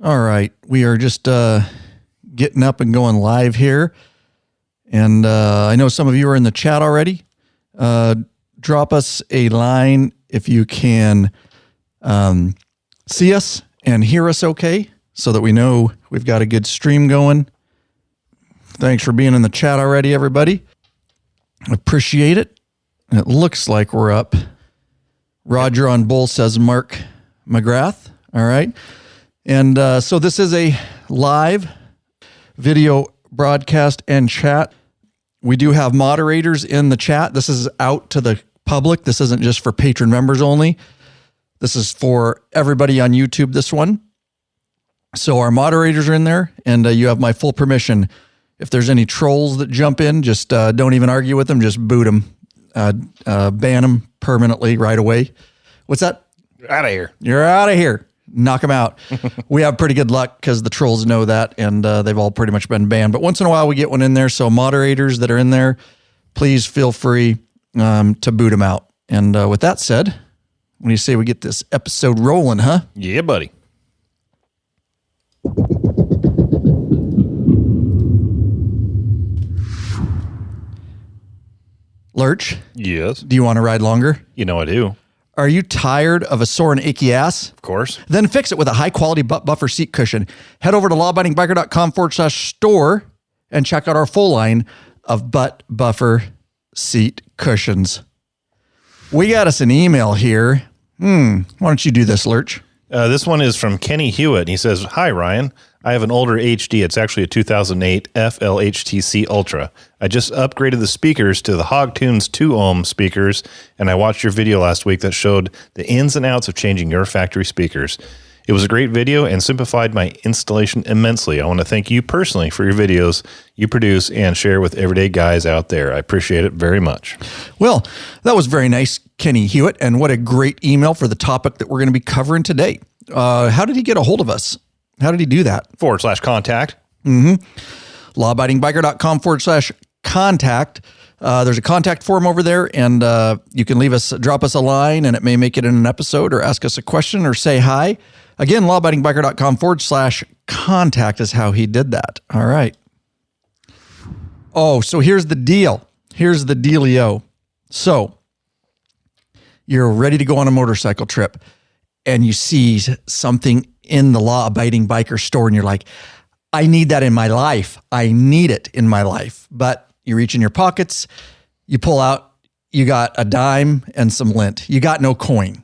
All right. We are just getting up and going live here. And I know some of you are in the chat already. Drop us a line if you can see us and hear us okay, so that we know we've got a good stream going. Thanks for being in the chat already, everybody. Appreciate it. It looks like we're up. Roger on Bull says Mark McGrath. All right. And so this is a live video broadcast and chat. We do have moderators in the chat. This is out to the public. This isn't just for patron members only. This is for everybody on YouTube, this one. So our moderators are in there, and you have my full permission. If there's any trolls that jump in, just don't even argue with them. Just boot them. Ban them permanently right away. What's that? Out of here. You're out of here. Knock them out. We have pretty good luck because the trolls know that, and they've all pretty much been banned. But once in a while, we get one in there. So moderators that are in there, please feel free to boot them out. And with that said, when you say we get this episode rolling, huh? Yeah, buddy. Lurch? Yes. Do you want to ride longer? You know I do. Are you tired of a sore and achy ass? Of course. Then fix it with a high-quality butt buffer seat cushion. Head over to lawabidingbiker.com/store and check out our full line of butt buffer seat cushions. We got us an email here. Why don't you do this, Lurch? This one is from Kenny Hewitt. He says, "Hi, Ryan. I have an older HD. It's actually a 2008 FLHTC Ultra. I just upgraded the speakers to the Hogtunes 2-ohm speakers, and I watched your video last week that showed the ins and outs of changing your factory speakers. It was a great video and simplified my installation immensely. I want to thank you personally for your videos you produce and share with everyday guys out there. I appreciate it very much." Well, that was very nice, Kenny Hewitt, and what a great email for the topic that we're going to be covering today. How did he get a hold of us? How did he do that? /contact. Lawabidingbiker.com/contact. There's a contact form over there, and you can drop us a line, and it may make it in an episode, or ask us a question, or say hi. Again, lawabidingbiker.com/contact is how he did that. All right. Oh, so here's the deal. Here's the dealio. So you're ready to go on a motorcycle trip, and you see something in the law-abiding biker store, and you're like, I need that in my life. I need it in my life. But you reach in your pockets, you pull out, you got a dime and some lint. You got no coin,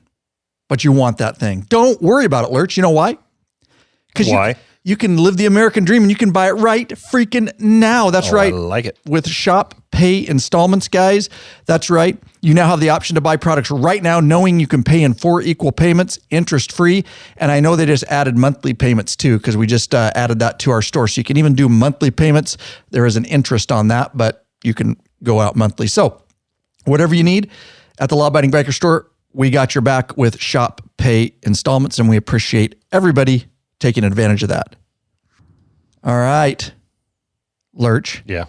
but you want that thing. Don't worry about it, Lurch. You know why? Why? You can live the American dream, and you can buy it right freaking now. That's right. I like it. With Shop Pay Installments, guys. That's right. You now have the option to buy products right now, knowing you can pay in 4 equal payments, interest-free. And I know they just added monthly payments too, because we just added that to our store. So you can even do monthly payments. There is an interest on that, but you can go out monthly. So whatever you need at the Law Abiding Biker store, we got your back with Shop Pay Installments, and we appreciate everybody taking advantage of that. All right, Lurch. Yeah.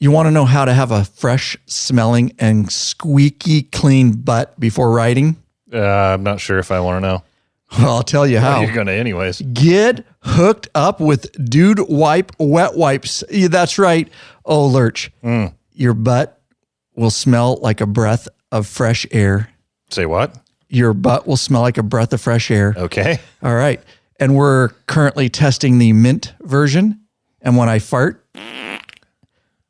You want to know how to have a fresh smelling and squeaky clean butt before riding? I'm not sure if I want to know. Well, I'll tell you how. You're going to anyways. Get hooked up with Dude Wipe Wet Wipes. Yeah, that's right. Oh, Lurch. Your butt will smell like a breath of fresh air. Say what? Your butt will smell like a breath of fresh air. Okay. All right. And we're currently testing the mint version. And when I fart,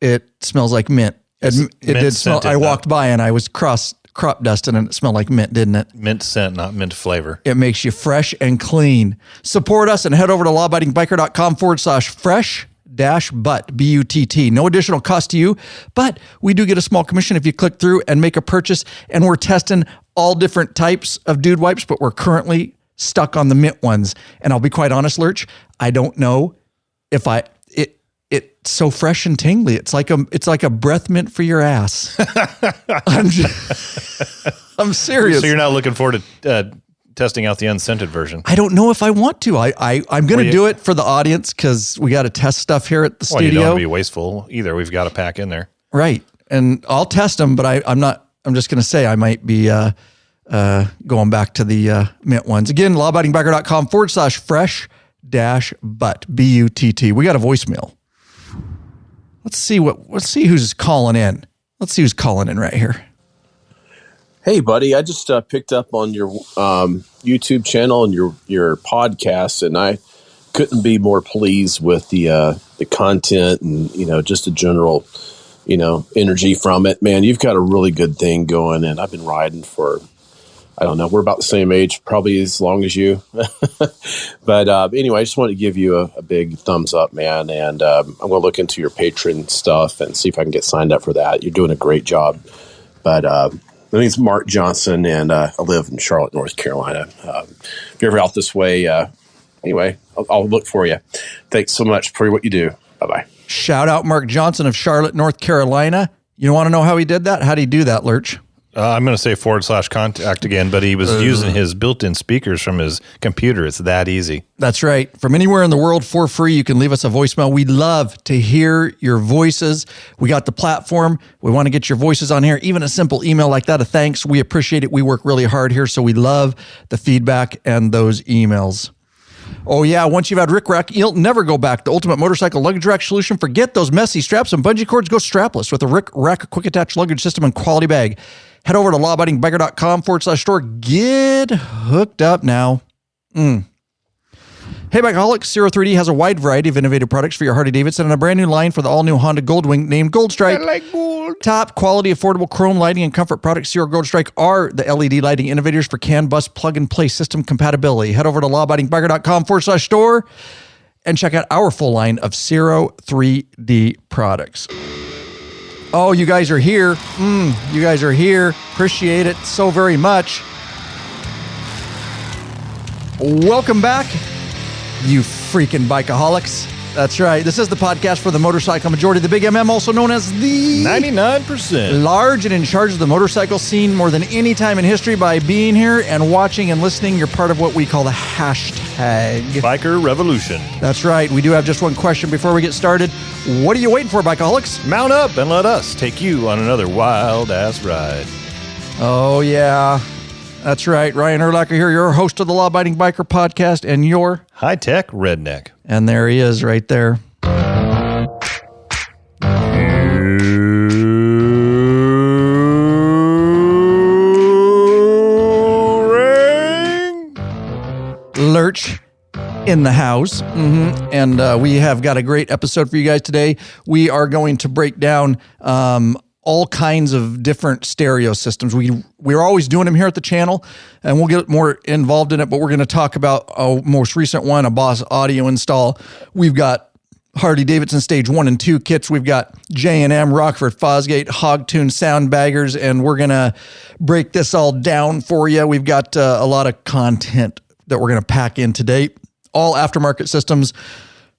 it smells like mint. It did smell. I walked by and I was crop dusting, and it smelled like mint, didn't it? Mint scent, not mint flavor. It makes you fresh and clean. Support us and head over to lawabidingbiker.com/fresh-butt, B-U-T-T. No additional cost to you, but we do get a small commission if you click through and make a purchase. And we're testing all different types of Dude Wipes, but we're currently stuck on the mint ones. And I'll be quite honest, Lurch, I don't know if it's so fresh and tingly. It's like a breath mint for your ass. I'm serious. So you're not looking forward to testing out the unscented version? I don't know if I want to. I'm going to do it for the audience because we got to test stuff here at the studio. You don't want to be wasteful either. We've got to pack in there. Right. And I'll test them, but I'm just going to say I might be going back to the mint ones. Again, lawabidingbiker.com/fresh-butt, B-U-T-T. We got a voicemail. Let's see who's calling in. Let's see who's calling in right here. Hey, buddy, I just picked up on your YouTube channel and your podcast, and I couldn't be more pleased with the content and, just the general, energy from it. Man, you've got a really good thing going, and I've been riding for, I don't know, we're about the same age, probably as long as you. But anyway, I just wanted to give you a big thumbs up, man, and I'm going to look into your Patreon stuff and see if I can get signed up for that. You're doing a great job. But my name's Mark Johnson, and I live in Charlotte, North Carolina. If you're ever out this way, anyway, I'll look for you. Thanks so much for what you do. Bye-bye. Shout out Mark Johnson of Charlotte, North Carolina. You want to know how he did that? How did he do that, Lurch? I'm going to say /contact again, but he was using his built-in speakers from his computer. It's that easy. That's right. From anywhere in the world for free, you can leave us a voicemail. We'd love to hear your voices. We got the platform. We want to get your voices on here. Even a simple email like that, a thanks. We appreciate it. We work really hard here, so we love the feedback and those emails. Oh, yeah. Once you've had Rick Rack, you'll never go back. The ultimate motorcycle luggage rack solution. Forget those messy straps and bungee cords. Go strapless with the Rick Rack quick attach luggage system and quality bag. Head over to lawabidingbiker.com/store. Get hooked up now. Hey, Bikeaholics, 03D has a wide variety of innovative products for your Harley-Davidson and a brand new line for the all-new Honda Goldwing named Gold Strike. I like gold. Top quality, affordable chrome lighting and comfort products. Zero Gold Strike are the LED lighting innovators for CAN bus plug-and-play system compatibility. Head over to lawabidingbiker.com/store and check out our full line of 03D products. Oh, you guys are here. You guys are here. Appreciate it so very much. Welcome back, you freaking Bikeaholics. That's right. This is the podcast for the motorcycle majority, the Big MM, also known as the 99%. Large and in charge of the motorcycle scene more than any time in history. By being here and watching and listening, you're part of what we call the hashtag Biker Revolution. That's right. We do have just one question before we get started. What are you waiting for, Bikeaholics? Mount up and let us take you on another wild-ass ride. Oh, yeah. That's right. Ryan Erlacher here, your host of the Law Abiding Biker podcast and your high-tech redneck. And there he is right there. Lurch in the house. And we have got a great episode for you guys today. We are going to break down all kinds of different stereo systems. We're always doing them here at the channel, and we'll get more involved in it, but we're going to talk about a most recent one, a Boss Audio install. We've got Harley-Davidson Stage 1 and 2 kits. We've got J&M, Rockford, Fosgate, Hogtune sound baggers, and we're going to break this all down for you. We've got a lot of content that we're going to pack in today. All aftermarket systems,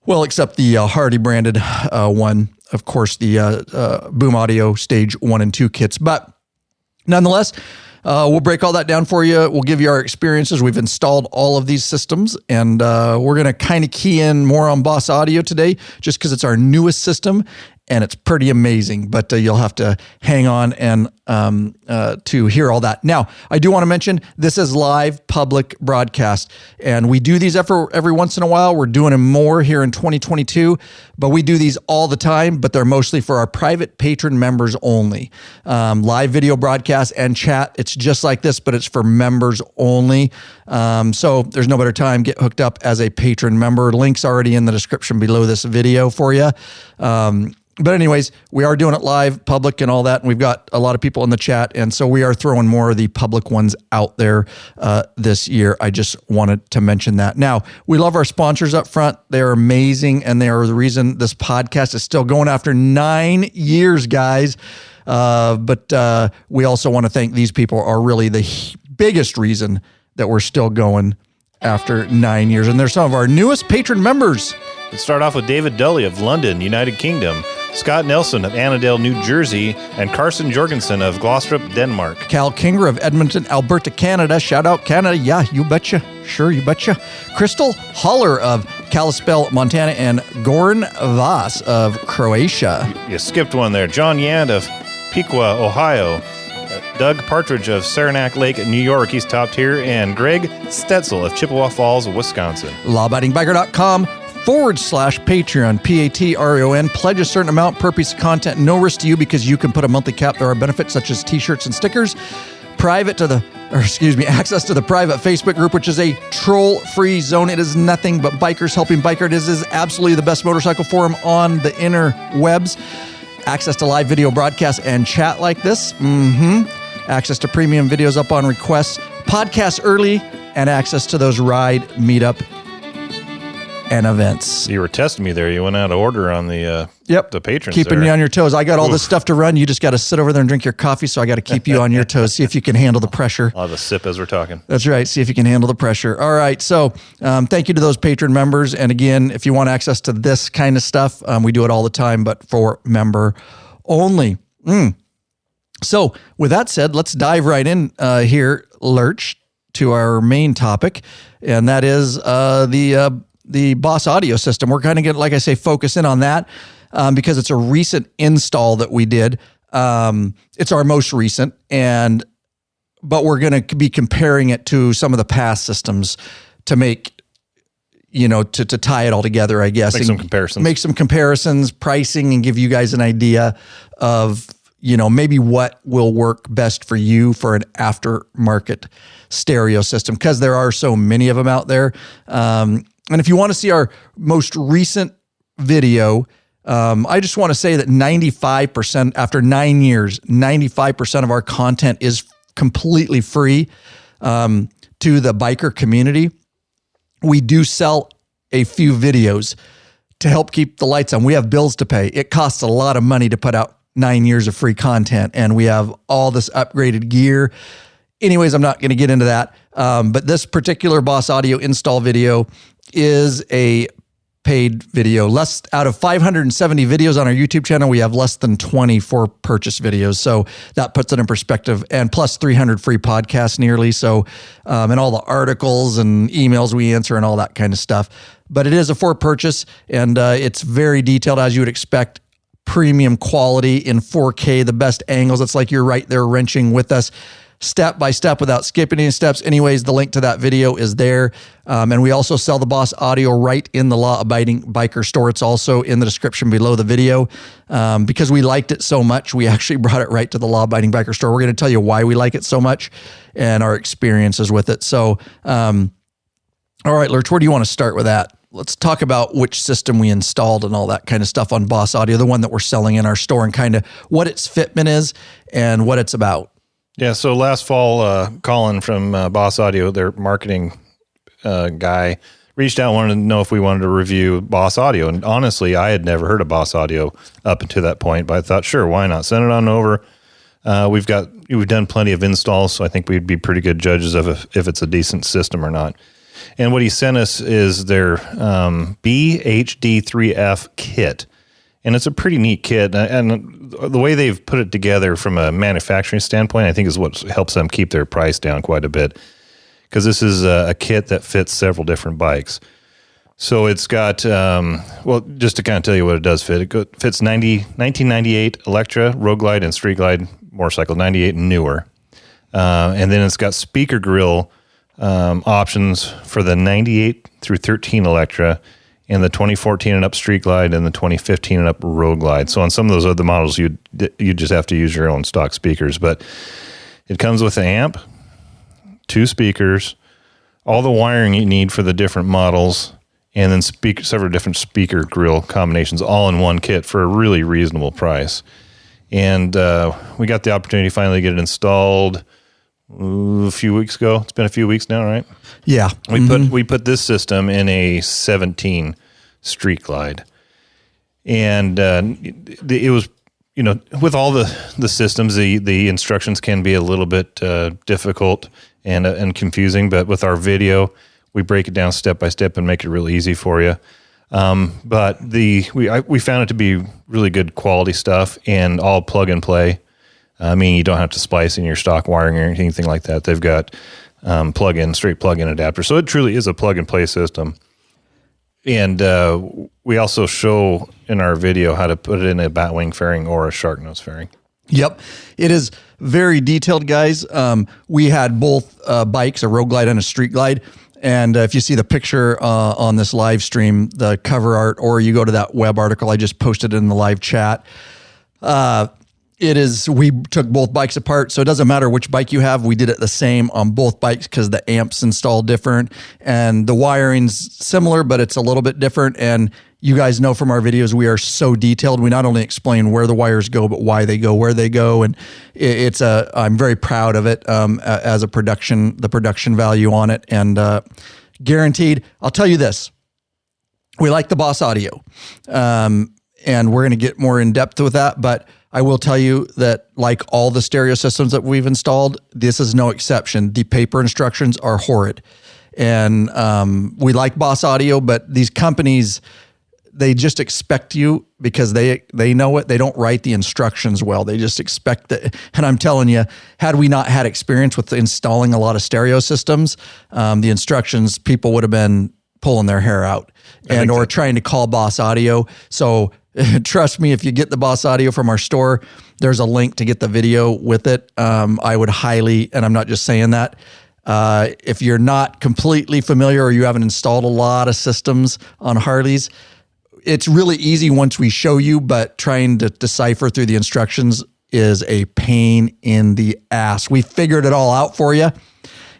well, except the Harley branded one. Of course, the Boom Audio Stage 1 and 2 kits. But nonetheless, we'll break all that down for you. We'll give you our experiences. We've installed all of these systems, and we're going to kind of key in more on Boss Audio today just because it's our newest system, and it's pretty amazing. But you'll have to hang on and to hear all that. Now, I do want to mention this is live public broadcast, and we do these every once in a while. We're doing them more here in 2022, but we do these all the time, but they're mostly for our private patron members only. Live video broadcast and chat. It's just like this, but it's for members only. So there's no better time. Get hooked up as a patron member. Link's already in the description below this video for you. But anyways, we are doing it live, public and all that, and we've got a lot of people in the chat, and so we are throwing more of the public ones out there this year. I just wanted to mention that. Now, we love our sponsors up front. They're amazing, and they are the reason this podcast is still going after 9 years, guys. But we also want to thank these people are really the biggest reason that we're still going after 9 years, and they're some of our newest patron members. Let's start off with David Dully of London, United Kingdom, Scott Nelson of Annandale, New Jersey, and Carson Jorgensen of Glostrup, Denmark. Cal Kinger of Edmonton, Alberta, Canada. Shout out Canada. Yeah, you betcha. Sure, you betcha. Crystal Holler of Kalispell, Montana, and Goran Vas of Croatia. You skipped one there. John Yand of Piqua, Ohio. Doug Partridge of Saranac Lake, New York. He's top tier. And Greg Stetzel of Chippewa Falls, Wisconsin. LawAbidingBiker.com/Patreon, Patreon. Pledge a certain amount per piece of content. No risk to you because you can put a monthly cap. There are benefits such as t-shirts and stickers. Access to the private Facebook group, which is a troll-free zone. It is nothing but bikers helping biker. It is absolutely the best motorcycle forum on the interwebs. Access to live video broadcasts and chat like this. Access to premium videos up on request. Podcasts early, and access to those ride, meetup, and events. You were testing me there. You went out of order on the patrons. Keeping there. you on your toes. I got all this stuff to run. You just got to sit over there and drink your coffee, so I got to keep you on your toes. See if you can handle the pressure. I'll have a sip as we're talking. That's right. See if you can handle the pressure. All right. So thank you to those patron members. And again, if you want access to this kind of stuff, we do it all the time, but for member only. So with that said, let's dive right in here, Lurch, to our main topic, and that is the Boss Audio system. We're kind of like I say, focus in on that because it's a recent install that we did. It's our most recent, but we're going to be comparing it to some of the past systems to make, to tie it all together, I guess. Make some comparisons, pricing, and give you guys an idea of, maybe what will work best for you for an aftermarket stereo system, because there are so many of them out there. And if you want to see our most recent video, I just want to say that 95%, after 9 years, 95% of our content is completely free to the biker community. We do sell a few videos to help keep the lights on. We have bills to pay. It costs a lot of money to put out 9 years of free content, and we have all this upgraded gear. Anyways, I'm not going to get into that. But this particular Boss Audio install video is a paid video. Less out of 570 videos on our YouTube channel, we have less than 20 for purchase videos. So that puts it in perspective, and plus 300 free podcasts nearly. So, and all the articles and emails we answer and all that kind of stuff. But it is a for purchase, and it's very detailed as you would expect. Premium quality in 4K, the best angles. It's like you're right there wrenching with us step by step without skipping any steps. Anyways, the link to that video is there. And we also sell the Boss Audio right in the Law Abiding Biker store. It's also in the description below the video. Because we liked it so much, we actually brought it right to the Law Abiding Biker store. We're going to tell you why we like it so much and our experiences with it. So, all right, Lurch, where do you want to start with that? Let's talk about which system we installed and all that kind of stuff on Boss Audio, the one that we're selling in our store, and kind of what its fitment is and what it's about. Yeah, so last fall, Colin from Boss Audio, their marketing guy, reached out and wanted to know if we wanted to review Boss Audio. And honestly, I had never heard of Boss Audio up until that point, but I thought, sure, why not? Send it on over. We've done plenty of installs, so I think we'd be pretty good judges of if it's a decent system or not. And what he sent us is their BHD3F kit. And it's a pretty neat kit. And the way they've put it together from a manufacturing standpoint, I think is what helps them keep their price down quite a bit. Because this is a kit that fits several different bikes. So it's got, just to kind of tell you what it does fit, it fits 1998 Electra, Road Glide, and Street Glide motorcycle, 98 and newer. And then it's got speaker grill options for the 98 through 13 Electra and the 2014 and up Street Glide and the 2015 and up Road Glide. So on some of those other models, you just have to use your own stock speakers. But it comes with an amp, 2 speakers, all the wiring you need for the different models, and then several different speaker grill combinations all in one kit for a really reasonable price. And we got the opportunity to finally get it installed a few weeks ago. It's been a few weeks now, right? Yeah. We put this system in a 17 Street Glide. And it was, with all the systems, the instructions can be a little bit difficult and confusing, but with our video, we break it down step by step and make it really easy for you. But we found it to be really good quality stuff and all plug and play. I mean, you don't have to splice in your stock wiring or anything like that. They've got straight plug-in adapter. So it truly is a plug-and-play system. And we also show in our video how to put it in a batwing fairing or a shark nose fairing. Yep. It is very detailed, guys. We had both bikes, a Road Glide and a Street Glide. And if you see the picture on this live stream, the cover art, or you go to that web article I just posted in the live chat, we took both bikes apart. So it doesn't matter which bike you have. We did it the same on both bikes because the amps installed different and the wiring's similar, but it's a little bit different. And you guys know from our videos, we are so detailed. We not only explain where the wires go, but why they go, where they go. And I'm very proud of it as the production value on it. And guaranteed, I'll tell you this, we like the Boss Audio. And we're going to get more in depth with that. But I will tell you that like all the stereo systems that we've installed, this is no exception. The paper instructions are horrid. And we like Boss Audio, but these companies, they just expect you because they know it. They don't write the instructions well. They just expect that. And I'm telling you, had we not had experience with installing a lot of stereo systems, the instructions, people would have been pulling their hair out or trying to call Boss Audio. So trust me, if you get the Boss Audio from our store, there's a link to get the video with it. I would highly, and I'm not just saying that, if you're not completely familiar or you haven't installed a lot of systems on Harleys, it's really easy once we show you, but trying to decipher through the instructions is a pain in the ass. We figured it all out for you,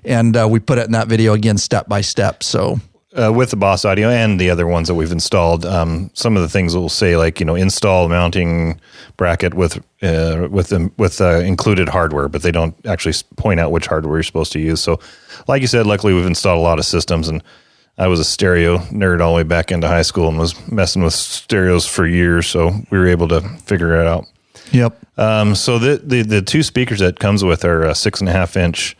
and we put it in that video again, step by step. So with the Boss Audio and the other ones that we've installed, some of the things will say like, install mounting bracket with included hardware, but they don't actually point out which hardware you're supposed to use. So like you said, luckily we've installed a lot of systems, and I was a stereo nerd all the way back into high school and was messing with stereos for years, so we were able to figure it out. Yep. So the two speakers that comes with are 6.5 inch,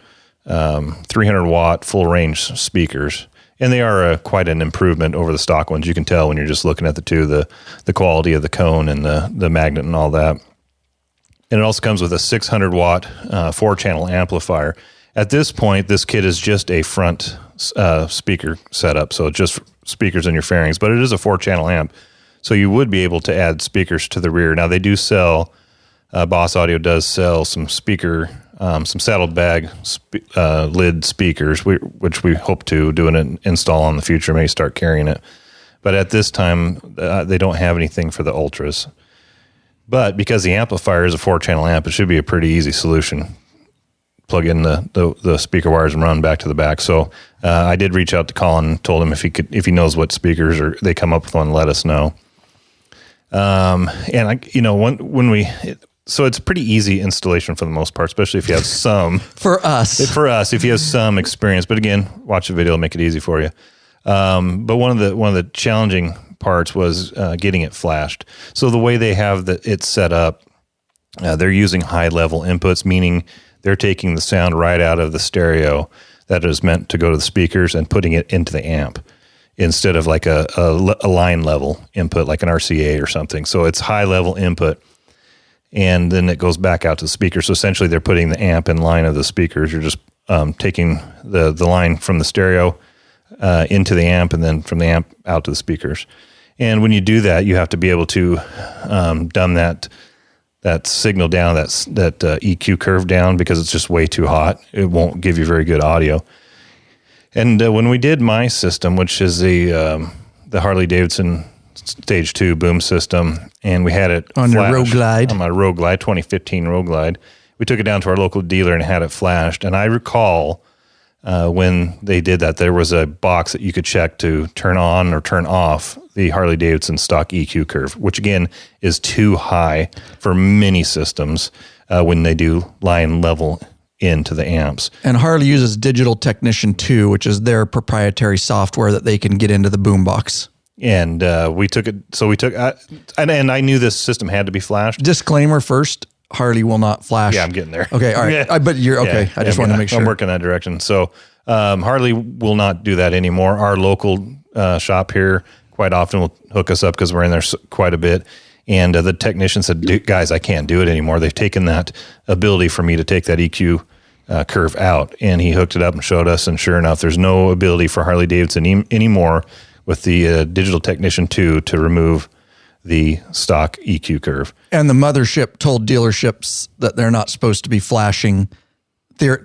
300 watt full range speakers, and they are quite an improvement over the stock ones. You can tell when you're just looking at the two, the quality of the cone and the magnet and all that. And it also comes with a 600 watt 4-channel amplifier. At this point, this kit is just a front speaker setup, so just speakers in your fairings, but it is a 4-channel amp, so you would be able to add speakers to the rear. Now they do sell, Boss Audio does sell some saddlebag lid speakers, which we hope to do an install on the future, maybe start carrying it. But at this time, they don't have anything for the Ultras. But because the amplifier is a 4-channel amp, it should be a pretty easy solution. Plug in the speaker wires and run back to the back. So I did reach out to Colin, told him if he knows what speakers or they come up with one, let us know. And so it's a pretty easy installation for the most part, especially if you have some for us, if you have some experience. But again, watch the video, it'll make it easy for you. But one of the challenging parts was getting it flashed. So the way they have it set up, they're using high level inputs, meaning they're taking the sound right out of the stereo that is meant to go to the speakers and putting it into the amp instead of like a line level input, like an RCA or something. So it's high level input, and then it goes back out to the speaker. So essentially they're putting the amp in line of the speakers. You're just taking the line from the stereo into the amp, and then from the amp out to the speakers. And when you do that, you have to be able to dumb that signal down, that EQ curve down, because it's just way too hot. It won't give you very good audio. And when we did my system, which is the Harley Davidson Stage 2 boom system, and we had it on your Road Glide, on my Road Glide, 2015 Road Glide, we took it down to our local dealer and had it flashed. And I recall when they did that, there was a box that you could check to turn on or turn off the Harley Davidson stock EQ curve, which again is too high for many systems when they do line level into the amps. And Harley uses Digital Technician 2, which is their proprietary software that they can get into the boombox. And we took it. So we took, and I knew this system had to be flashed. Disclaimer first: Harley will not flash. Yeah, I'm getting there. Okay, all right. Yeah. But you're okay. Yeah, I just want to make sure. I'm working that direction. So Harley will not do that anymore. Our local shop here quite often will hook us up because we're in there quite a bit. And the technician said, guys, I can't do it anymore. They've taken that ability for me to take that EQ curve out. And he hooked it up and showed us. And sure enough, there's no ability for Harley Davidson anymore with the Digital Technician 2 to remove the stock EQ curve. And the mothership told dealerships that they're not supposed to be flashing.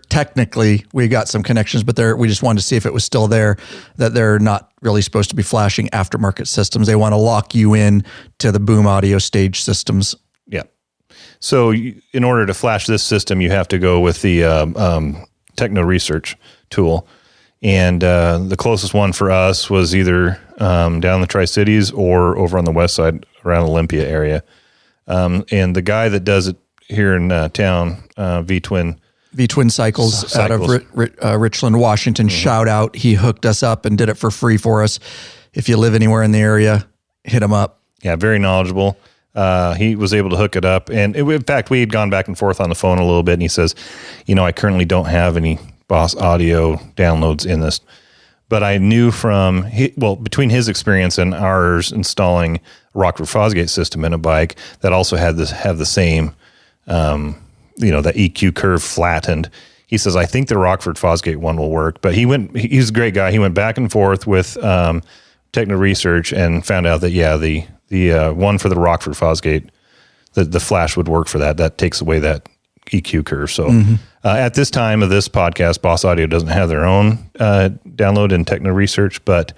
Technically, we got some connections, but we just wanted to see if it was still there, that they're not really supposed to be flashing aftermarket systems. They want to lock you in to the boom audio stage systems. Yeah. So in order to flash this system, you have to go with the Techno Research tool. And the closest one for us was either down in the Tri-Cities or over on the west side around Olympia area. And the guy that does it here in town, V-Twin Cycles out of Richland, Washington. Mm-hmm. Shout out. He hooked us up and did it for free for us. If you live anywhere in the area, hit him up. Yeah, very knowledgeable. He was able to hook it up. And in fact, we had gone back and forth on the phone a little bit. And he says, I currently don't have any Boss Audio downloads in this. But I knew between his experience and ours installing a Rockford Fosgate system in a bike that also have the same that EQ curve flattened. He says, I think the Rockford Fosgate one will work. But he's a great guy. He went back and forth with Techno Research and found out that, the one for the Rockford Fosgate, the flash would work for that. That takes away that EQ curve. So at this time of this podcast, Boss Audio doesn't have their own download in Techno Research, but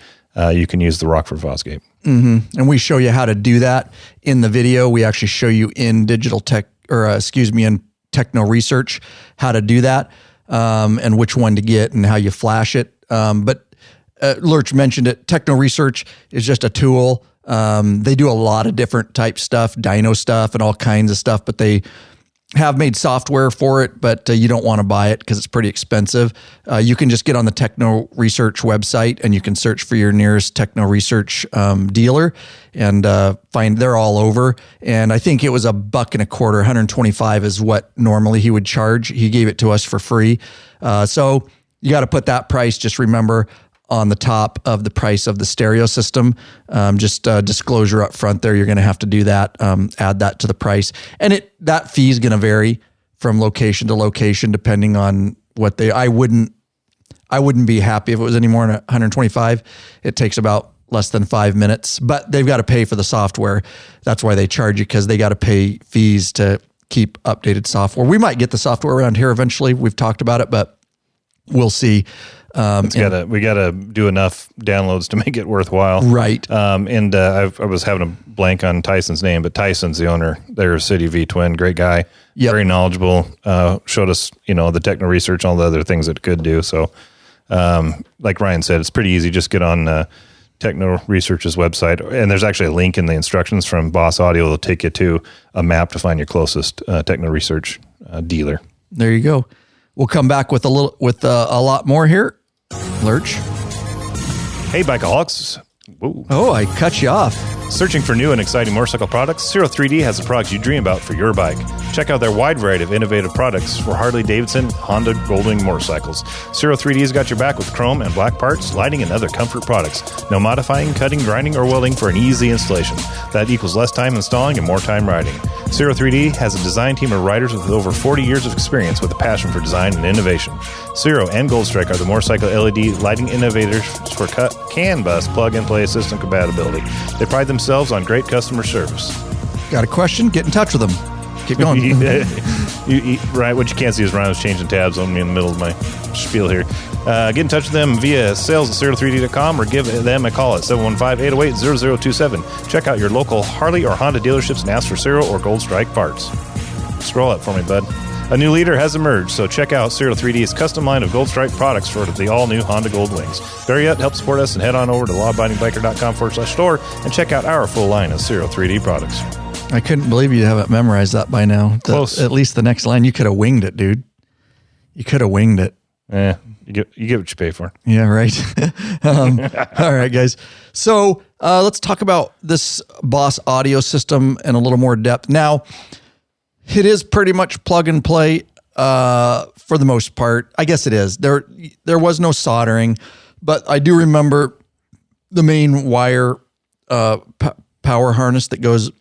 you can use the Rockford Fosgate. Mm-hmm. And we show you how to do that in the video. We actually show you in in Techno Research how to do that, and which one to get and how you flash it. But Lurch mentioned it. Techno Research is just a tool. They do a lot of different type stuff, dyno stuff and all kinds of stuff, but they have made software for it, but you don't want to buy it because it's pretty expensive. You can just get on the Techno Research website and you can search for your nearest Techno Research dealer and find they're all over. And I think it was $1.25, $125 is what normally he would charge. He gave it to us for free. So you got to put that price, just remember, on the top of the price of the stereo system. Just disclosure up front there, you're going to have to do that, add that to the price. And that fee is going to vary from location to location depending on what I wouldn't be happy if it was any more than $125. It takes about less than 5 minutes, but they've got to pay for the software. That's why they charge you, because they got to pay fees to keep updated software. We might get the software around here eventually. We've talked about it, but we'll see. We gotta do enough downloads to make it worthwhile, right? I was having a blank on Tyson's name, but Tyson's the owner. They're City V-Twin, great guy, very knowledgeable. Showed us, the Techno Research, all the other things it could do. So, like Ryan said, it's pretty easy. Just get on Techno Research's website, and there's actually a link in the instructions from Boss Audio. It'll take you to a map to find your closest Techno Research dealer. There you go. We'll come back with a lot more here. Lurch. Hey, Bikeaholics. Whoa. Oh, I cut you off. Searching for new and exciting motorcycle products? Zero 3D has the products you dream about for your bike. Check out their wide variety of innovative products for Harley Davidson, Honda, Goldwing motorcycles. Zero 3D's got your back with chrome and black parts, lighting, and other comfort products. No modifying, cutting, grinding, or welding for an easy installation. That equals less time installing and more time riding. Zero 3D has a design team of riders with over 40 years of experience with a passion for design and innovation. Zero and Goldstrike are the motorcycle LED lighting innovators for CAN bus plug-and-play system compatibility. They pride themselves on great customer service. Got a question? Get in touch with them. Keep going. Right, what you can't see is Ryan was changing tabs on me in the middle of my spiel here. Get in touch with them via sales@zero3d.com or give them a call at 715-808-0027. Check out your local Harley or Honda dealerships and ask for Zero or Gold Strike parts. Scroll up for me, bud. A new leader has emerged, so check out Zero 3D's custom line of Gold Strike products for the all-new Honda Gold Wings. Better yet, help support us and head on over to lawabidingbiker.com/store and check out our full line of Zero 3D products. I couldn't believe you haven't memorized that by now. Close. At least the next line. You could have winged it, dude. You could have winged it. Yeah, you get what you pay for. Yeah, right. All right, guys. So let's talk about this Boss Audio system in a little more depth. Now, it is pretty much plug and play for the most part. I guess it is. There was no soldering, but I do remember the main wire power harness that goes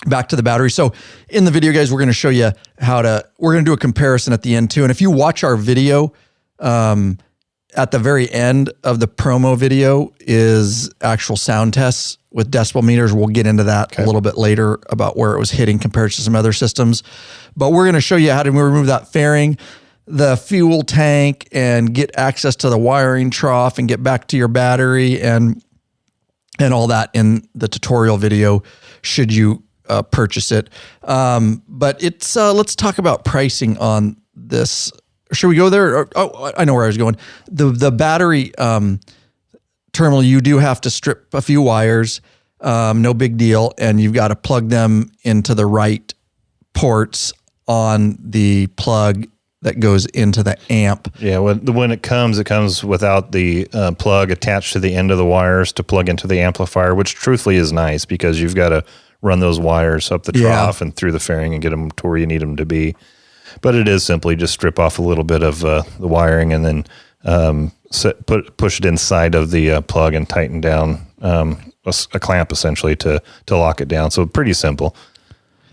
back to the battery. So in the video, guys, we're going to show you we're going to do a comparison at the end too. And if you watch our video, at the very end of the promo video is actual sound tests with decibel meters. We'll get into that a little bit later about where it was hitting compared to some other systems. But we're going to show you how to remove that fairing, the fuel tank, and get access to the wiring trough and get back to your battery and all that in the tutorial video should you purchase it. But it's let's talk about pricing on this. Should we go there? Oh, I know where I was going. The battery terminal, you do have to strip a few wires, no big deal, and you've got to plug them into the right ports on the plug that goes into the amp. Yeah, when it comes without the plug attached to the end of the wires to plug into the amplifier, which truthfully is nice because you've got to run those wires up the trough and through the fairing and get them to where you need them to be. But it is simply just strip off a little bit of the wiring and then push it inside of the plug and tighten down a clamp essentially to lock it down. So pretty simple.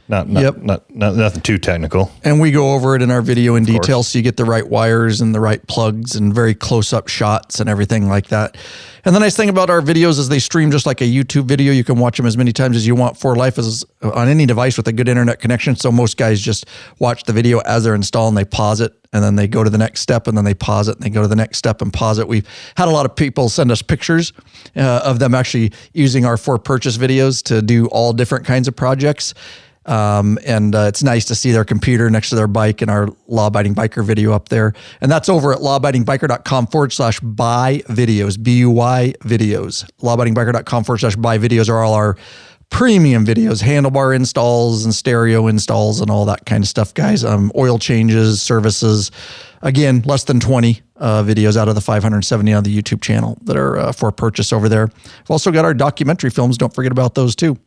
Nothing too technical. And we go over it in our video in detail so you get the right wires and the right plugs and very close-up shots and everything like that. And the nice thing about our videos is they stream just like a YouTube video. You can watch them as many times as you want for life as on any device with a good internet connection. So most guys just watch the video as they're installing, they pause it, and then they go to the next step, and then they pause it, and they go to the next step and pause it. We've had a lot of people send us pictures of them actually using our for purchase videos to do all different kinds of projects. And it's nice to see their computer next to their bike and our Law Abiding Biker video up there. And that's over at lawabidingbiker.com/buy videos, BUY videos. Lawabidingbiker.com/buy videos are all our premium videos, handlebar installs and stereo installs and all that kind of stuff, guys. Oil changes, services. Again, less than 20 videos out of the 570 on the YouTube channel that are for purchase over there. We've also got our documentary films. Don't forget about those too.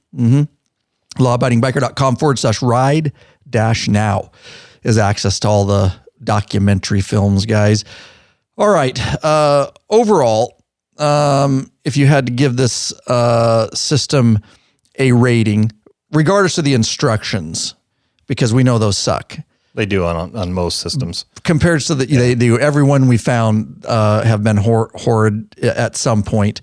lawabidingbiker.com/ride-now is access to all the documentary films, guys. All right. Overall, if you had to give this system a rating, regardless of the instructions, because we know those suck. They do on most systems. Compared to they do. Everyone we found have been horrid at some point.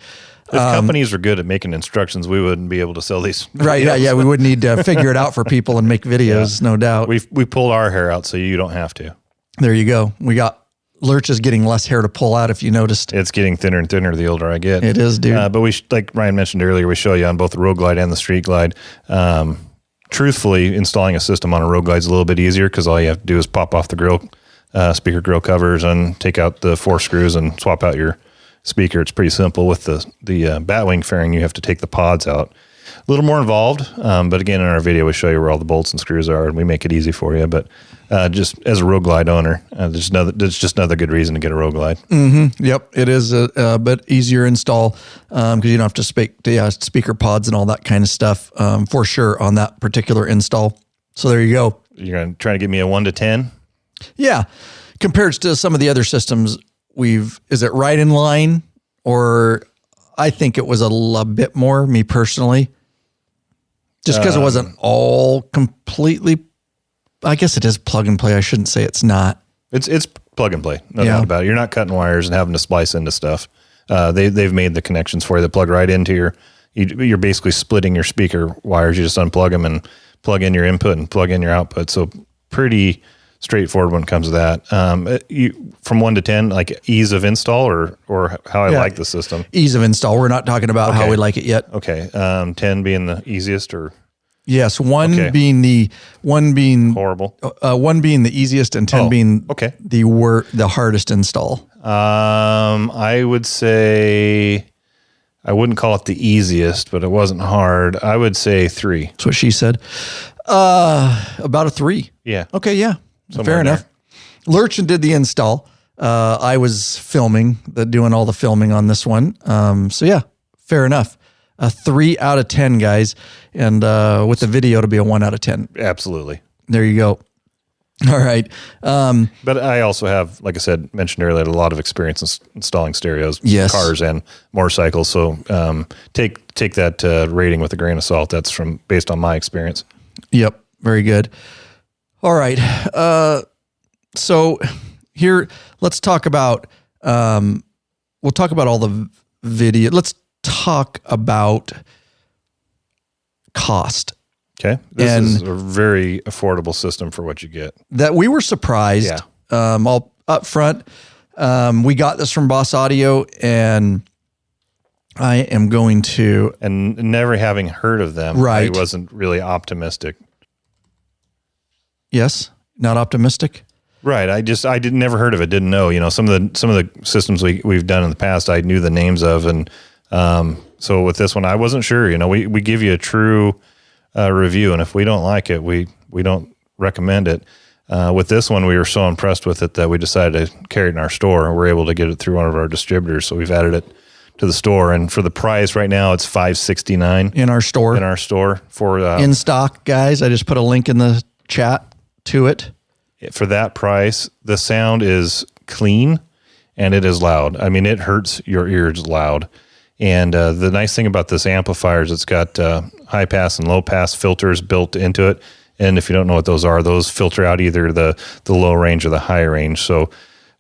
If companies were good at making instructions, we wouldn't be able to sell these. Right. Yeah. We would need to figure it out for people and make videos, no doubt. We pulled our hair out so you don't have to. There you go. We got Lurch is getting less hair to pull out, if you noticed. It's getting thinner and thinner the older I get. It is, dude. But like Ryan mentioned earlier, we show you on both the Road Glide and the Street Glide. Truthfully, installing a system on a Road Glide is a little bit easier because all you have to do is pop off the grill, speaker grill covers and take out the 4 screws and swap out your speaker. It's pretty simple. With the Batwing fairing, you have to take the pods out. A little more involved, but again, in our video, we show you where all the bolts and screws are, and we make it easy for you. But just as a Road Glide owner, there's just another good reason to get a Road Glide. Mm-hmm. Yep, it is a bit easier install because you don't have to speaker pods and all that kind of stuff for sure on that particular install. So there you go. You're going to try to give me a 1 to 10? Yeah, compared to some of the other systems. Is it right in line, or I think it was a bit more, me personally, just because it wasn't all completely, I guess it is plug and play. I shouldn't say it's not. It's plug and play. No doubt about it. You're not cutting wires and having to splice into stuff. They've made the connections for you that plug right into you're basically splitting your speaker wires. You just unplug them and plug in your input and plug in your output. So pretty straightforward when it comes to that. From 1 to 10, like ease of install or how I like the system? Ease of install. We're not talking about how we like it yet. Okay. 10 being the easiest, or? Yes. One being horrible. 1 being the easiest and 10 being the hardest install. I would say, I wouldn't call it the easiest, but it wasn't hard. I would say 3. That's what she said. About a 3. Yeah. Okay. Yeah. Fair enough. Lurch did the install. I was doing all the filming on this one. So yeah, fair enough. A 3 out of 10, guys. And with the video, it'll be a 1 out of 10. Absolutely. There you go. All right. But I also have, like I said, mentioned earlier, a lot of experience in installing stereos, cars and motorcycles. So take that rating with a grain of salt. That's based on my experience. Yep. Very good. All right. So here, let's talk about, we'll talk about all the video. Let's talk about cost. Okay. This is a very affordable system for what you get. That we were surprised. Yeah. All up front. We got this from Boss Audio, and I am going to... And never having heard of them, right. I wasn't really optimistic. Yes? Not optimistic? Right. I never heard of it. Didn't know. Some of the systems we've done in the past, I knew the names of, and so with this one, I wasn't sure. We give you a true review, and if we don't like it, we don't recommend it. With this one, we were so impressed with it that we decided to carry it in our store. We're able to get it through one of our distributors, so we've added it to the store. And for the price right now, it's $569 in our store. In our store for in stock, guys. I just put a link in the chat to it. For that price, the sound is clean and it is loud. I mean, it hurts your ears loud. And the nice thing about this amplifier is it's got high pass and low pass filters built into it. And if you don't know what those are, those filter out either the low range or the high range. So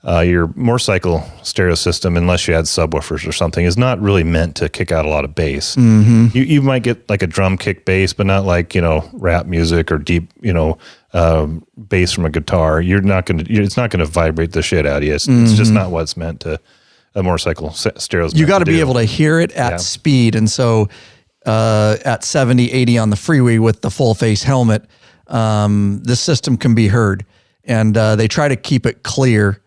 your motorcycle stereo system, unless you had subwoofers or something, is not really meant to kick out a lot of bass. Mm-hmm. You might get like a drum kick bass, but not like, rap music or deep, bass from a guitar. It's not going to vibrate the shit out of you. It's just not what's meant to a motorcycle stereo. You got to be able to hear it at speed. And so at 70, 80 on the freeway with the full face helmet, this system can be heard. And they try to keep it clear.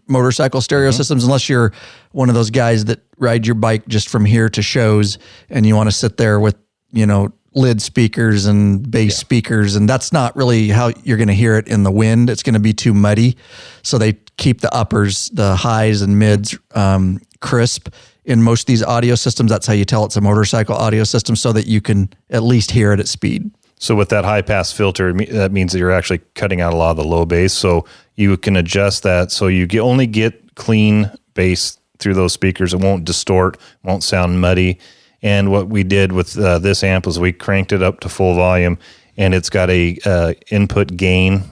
Motorcycle stereo systems, unless you're one of those guys that ride your bike just from here to shows and you want to sit there with, lid speakers and bass speakers. And that's not really how you're going to hear it in the wind. It's going to be too muddy. So they keep the uppers, the highs and mids, crisp in most of these audio systems. That's how you tell it's a motorcycle audio system, so that you can at least hear it at speed. So with that high pass filter, that means that you're actually cutting out a lot of the low bass. So you can adjust that so you only get clean bass through those speakers. It won't distort, won't sound muddy. And what we did with this amp is we cranked it up to full volume, and it's got a input gain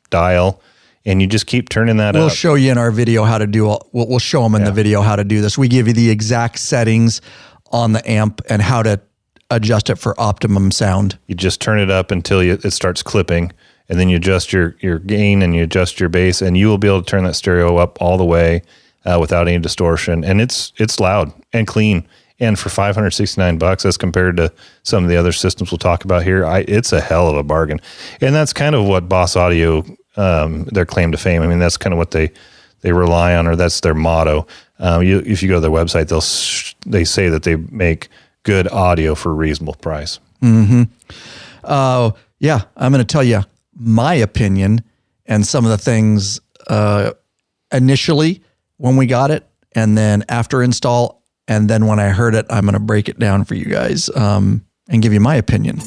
dial, and you just keep turning that up. We'll show you in our video how to do. We'll show them in the video how to do this. We give you the exact settings on the amp and how to adjust it for optimum sound. You just turn it up until it starts clipping, and then you adjust your gain and you adjust your bass, and you will be able to turn that stereo up all the way without any distortion. And it's loud and clean. And for $569 as compared to some of the other systems we'll talk about here, it's a hell of a bargain. And that's kind of what Boss Audio, their claim to fame. I mean, that's kind of what they rely on, or that's their motto. If you go to their website, they say that they make good audio for a reasonable price. Mm-hmm. Yeah, I'm going to tell you my opinion and some of the things initially when we got it, and then after install. And then when I heard it, I'm going to break it down for you guys and give you my opinion.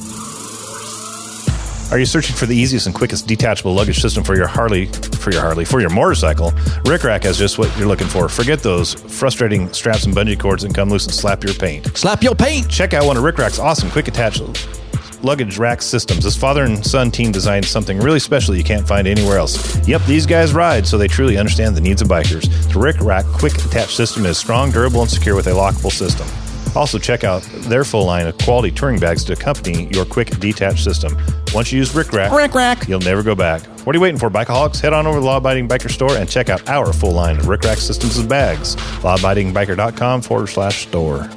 Are you searching for the easiest and quickest detachable luggage system for your motorcycle? Rick Rack has just what you're looking for. Forget those frustrating straps and bungee cords and come loose and slap your paint. Slap your paint! Check out one of Rick Rack's awesome quick attach luggage rack systems. This father and son team designed something really special you can't find anywhere else. Yep, these guys ride, so they truly understand the needs of bikers. The Rick Rack quick attach system is strong, durable, and secure with a lockable system. Also, check out their full line of quality touring bags to accompany your quick detach system. Once you use Rick Rack, you'll never go back. What are you waiting for, Bikeaholics? Head on over to the Law Abiding Biker store and check out our full line of Rick Rack systems and bags. lawabidingbiker.com/store.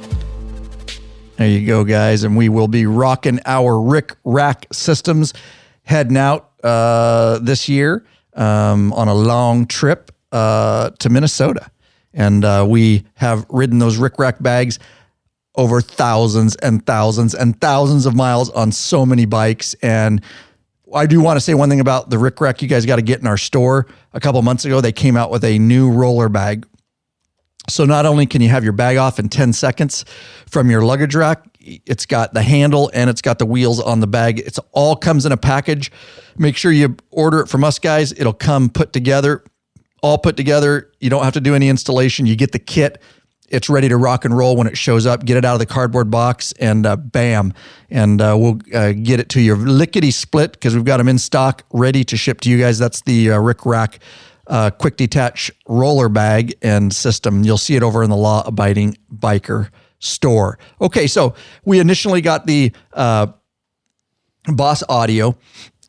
There you go, guys. And we will be rocking our Rick Rack systems heading out this year on a long trip to Minnesota. And we have ridden those Rick Rack bags over thousands and thousands and thousands of miles on so many bikes. And I do want to say one thing about the Rick Rack you guys got to get in our store. A couple months ago, they came out with a new roller bag. So not only can you have your bag off in 10 seconds from your luggage rack, it's got the handle and it's got the wheels on the bag. It's all comes in a package. Make sure you order it from us, guys. It'll come all put together. You don't have to do any installation. You get the kit. It's ready to rock and roll when it shows up. Get it out of the cardboard box and bam. And we'll get it to you lickety split because we've got them in stock ready to ship to you guys. That's the Rick Rack quick detach roller bag and system. You'll see it over in the Law Abiding Biker store. Okay, so we initially got the Boss Audio.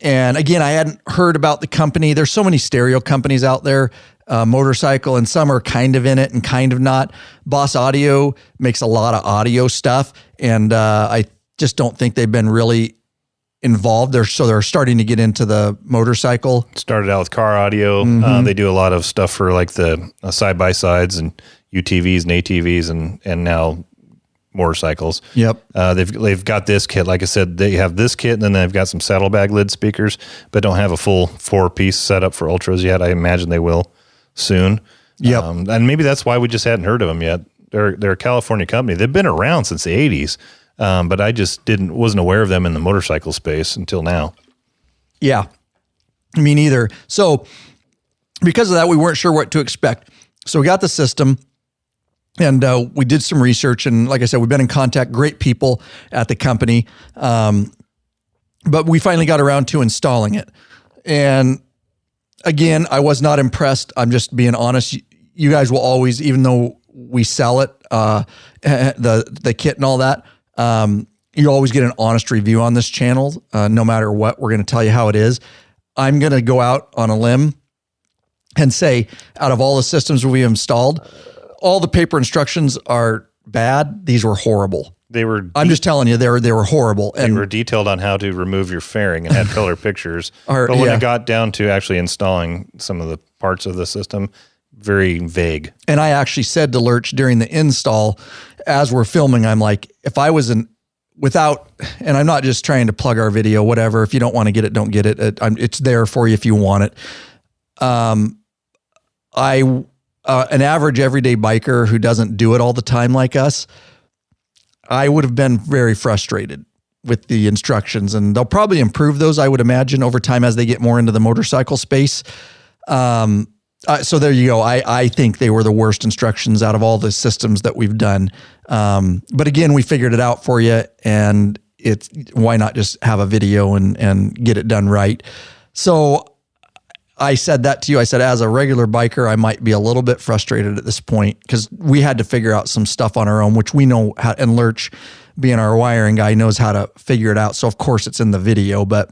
And again, I hadn't heard about the company. There's so many stereo companies out there, motorcycle, and some are kind of in it and kind of not. Boss Audio makes a lot of audio stuff, and I just don't think they've been really involved. They're starting to get into the motorcycle. Started out with car audio. They do a lot of stuff for like the side-by-sides and UTVs and ATVs and now motorcycles. Yep. They've got this kit. Like I said, they have this kit, and then they've got some saddlebag lid speakers, but don't have a full 4-piece setup for Ultras yet. I imagine they will soon. Yep. And maybe that's why we just hadn't heard of them yet. They're a California company. They've been around since the 80s, but I just wasn't aware of them in the motorcycle space until now. Yeah, me neither. So because of that, we weren't sure what to expect. So we got the system. And we did some research, and like I said, we've been in contact, great people at the company. But we finally got around to installing it. And again, I was not impressed. I'm just being honest. You guys will always, even though we sell it, the kit and all that, you always get an honest review on this channel. No matter what, we're going to tell you how it is. I'm going to go out on a limb and say, out of all the systems we installed, all the paper instructions are bad. These were horrible. I'm just telling you, they were horrible. And they were detailed on how to remove your fairing and had color pictures. But when it got down to actually installing some of the parts of the system, very vague. And I actually said to Lurch during the install, as we're filming, I'm like, if I was and I'm not just trying to plug our video, whatever. If you don't want to get it, don't get it. It's there for you if you want it. An average everyday biker who doesn't do it all the time like us, I would have been very frustrated with the instructions, and they'll probably improve those, I would imagine, over time as they get more into the motorcycle space. So there you go. I think they were the worst instructions out of all the systems that we've done. But again, we figured it out for you, and why not just have a video and get it done right? So I said that to you. I said, as a regular biker, I might be a little bit frustrated at this point because we had to figure out some stuff on our own, which we know how, and Lurch, being our wiring guy, knows how to figure it out. So of course it's in the video, but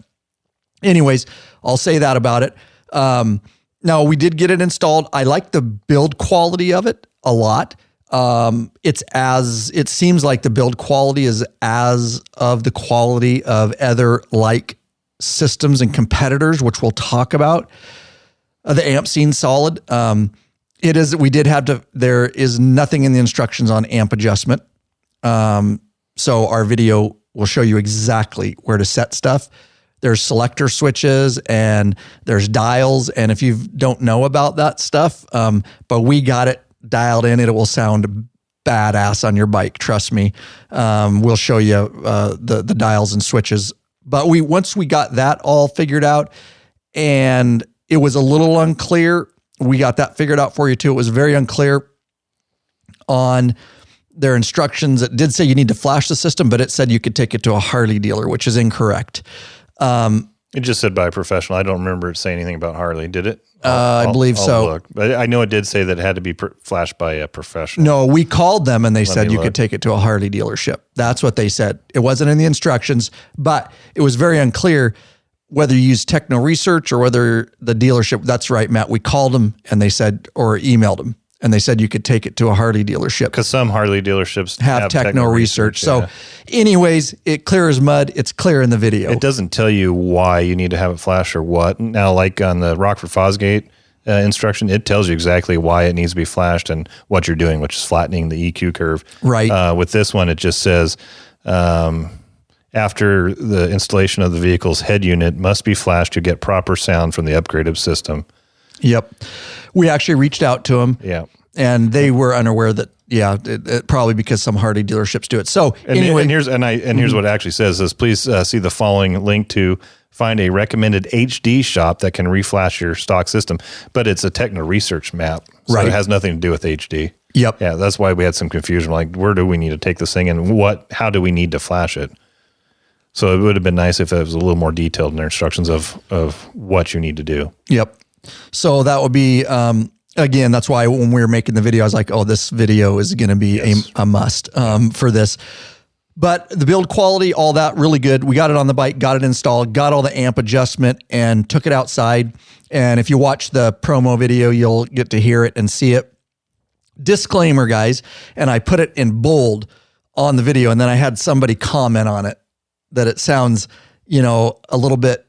anyways, I'll say that about it. Now we did get it installed. I like the build quality of it a lot. It seems like the build quality is as of the quality of other like systems and competitors, which we'll talk about. The amp scene's solid. There is nothing in the instructions on amp adjustment. So our video will show you exactly where to set stuff. There's selector switches and there's dials. And if you don't know about that stuff, but we got it dialed in, it will sound badass on your bike. Trust me. We'll show you the dials and switches. But once we got that all figured out, and it was a little unclear, we got that figured out for you too. It was very unclear on their instructions. It did say you need to flash the system, but it said you could take it to a Harley dealer, which is incorrect. It just said by a professional. I don't remember it saying anything about Harley. Did it? I believe so. Look. But I know it did say that it had to be flashed by a professional. No, we called them and they said you could take it to a Harley dealership. That's what they said. It wasn't in the instructions, but it was very unclear whether you use Techno Research or whether the dealership. That's right, Matt. We called them and they said, or emailed them, and they said you could take it to a Harley dealership. Because some Harley dealerships have Techno Research. So anyways, it clear as mud. It's clear in the video. It doesn't tell you why you need to have it flash or what. Now, like on the Rockford Fosgate instruction, it tells you exactly why it needs to be flashed and what you're doing, which is flattening the EQ curve. Right. With this one, it just says, after the installation of the vehicle's head unit must be flashed to get proper sound from the upgraded system. Yep. We actually reached out to them. Yeah. And they were unaware that, it probably because some Harley dealerships do it. So anyway, here's what it actually says: please see the following link to find a recommended HD shop that can reflash your stock system. But it's a Techno Research map, so it has nothing to do with HD. Yep. Yeah, that's why we had some confusion. Like, where do we need to take this thing, and how do we need to flash it? So it would have been nice if it was a little more detailed in their instructions of what you need to do. Yep. So that would be again, that's why when we were making the video, I was like, oh, this video is going to be a must for this. But the build quality, all that, really good. We got it on the bike, got it installed, got all the amp adjustment, and took it outside. And if you watch the promo video, you'll get to hear it and see it. Disclaimer, guys, and I put it in bold on the video, and then I had somebody comment on it that it sounds, a little bit,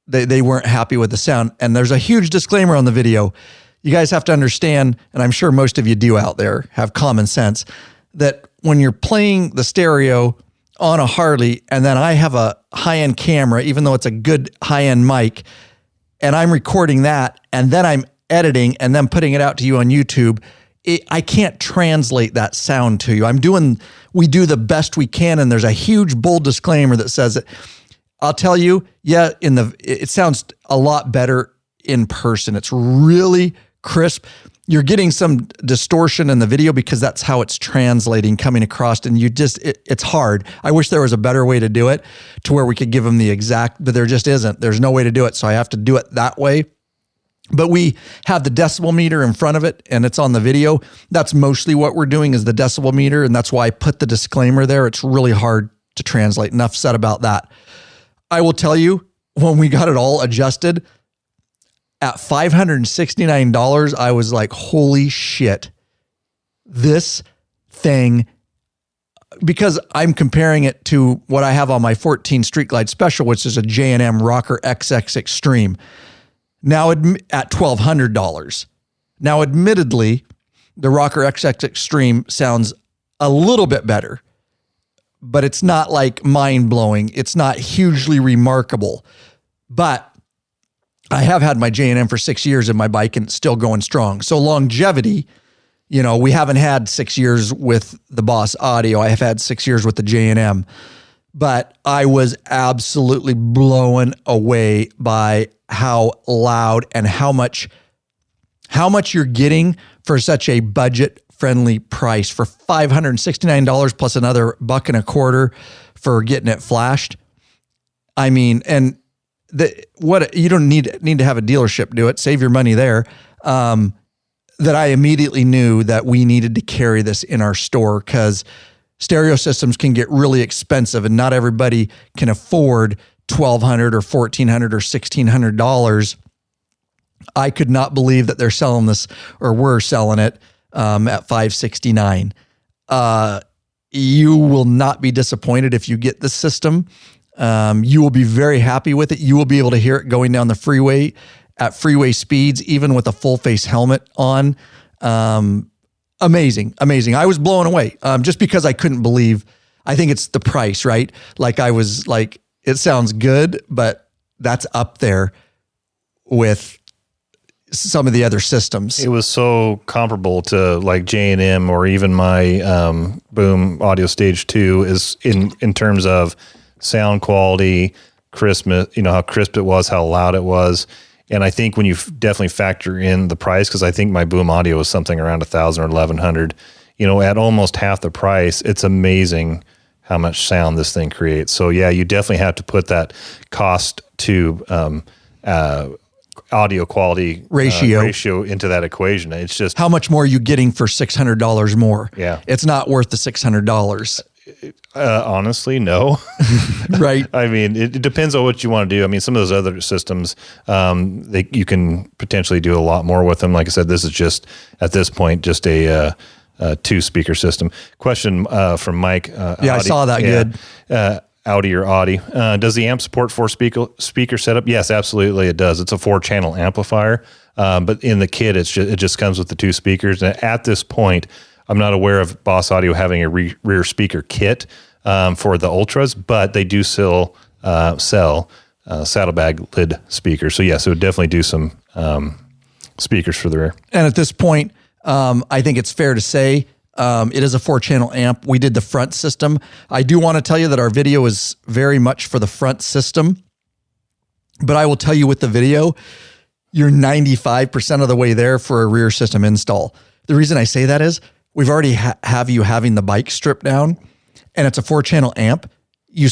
they weren't happy with the sound. And there's a huge disclaimer on the video. You guys have to understand, and I'm sure most of you do out there, have common sense, that when you're playing the stereo on a Harley, and then I have a high-end camera, even though it's a good high-end mic, and I'm recording that, and then I'm editing and then putting it out to you on YouTube, I can't translate that sound to you. We do the best we can, and there's a huge bold disclaimer that says it. I'll tell you, it sounds a lot better in person. It's really crisp. You're getting some distortion in the video because that's how it's translating, coming across, and it's hard. I wish there was a better way to do it to where we could give them the exact, but there just isn't. There's no way to do it, so I have to do it that way. But we have the decibel meter in front of it, and it's on the video. That's mostly what we're doing is the decibel meter, and that's why I put the disclaimer there. It's really hard to translate. Enough said about that. I will tell you, when we got it all adjusted, at $569, I was like, holy shit, this thing, because I'm comparing it to what I have on my 14 Street Glide Special, which is a J&M Rocker XX Extreme. Now at $1,200. Now, admittedly, the Rocker XX Extreme sounds a little bit better, but it's not like mind-blowing. It's not hugely remarkable. But I have had my J&M for 6 years in my bike and it's still going strong. So longevity, we haven't had 6 years with the Boss Audio. I have had 6 years with the J&M. But I was absolutely blown away by how loud and how much you're getting for such a budget-friendly price for $569 plus another $1.25 for getting it flashed. I mean, and you don't need to have a dealership do it. Save your money there. That I immediately knew that we needed to carry this in our store because stereo systems can get really expensive and not everybody can afford $1,200 or $1,400 or $1,600. I could not believe that they're selling this or we're selling it at $569. You will not be disappointed if you get this system. You will be very happy with it. You will be able to hear it going down the freeway at freeway speeds, even with a full face helmet on. Amazing. I was blown away just because I couldn't believe. I think it's the price, right? Like I was like, it sounds good, but that's up there with some of the other systems. It was so comparable to like J&M or even my Boom Audio Stage 2 is in terms of sound quality, crispness, how crisp it was, how loud it was. And I think when you definitely factor in the price, because I think my Boom Audio was something around $1,000 or $1,100, at almost half the price, it's amazing how much sound this thing creates. So yeah, you definitely have to put that cost to audio quality ratio into that equation. It's just how much more are you getting for $600 more? Yeah, it's not worth the $600. Honestly, no. Right. I mean, it depends on what you want to do. I mean, some of those other systems, you can potentially do a lot more with them. Like I said, this is just at this point just a 2-speaker system. Question from Mike. Audi, I saw that. Yeah, good. Audi or Audi. Does the amp support 4-speaker setup? Yes, absolutely it does. It's a 4-channel amplifier, but in the kit, it just comes with the 2 speakers. And at this point, I'm not aware of Boss Audio having a rear speaker kit for the Ultras, but they do still sell saddlebag lid speakers. So yes, it would definitely do some speakers for the rear. And at this point, I think it's fair to say it is a 4-channel amp. We did the front system. I do want to tell you that our video is very much for the front system, but I will tell you with the video, you're 95% of the way there for a rear system install. The reason I say that is we've already have you having the bike stripped down and it's a 4-channel amp. We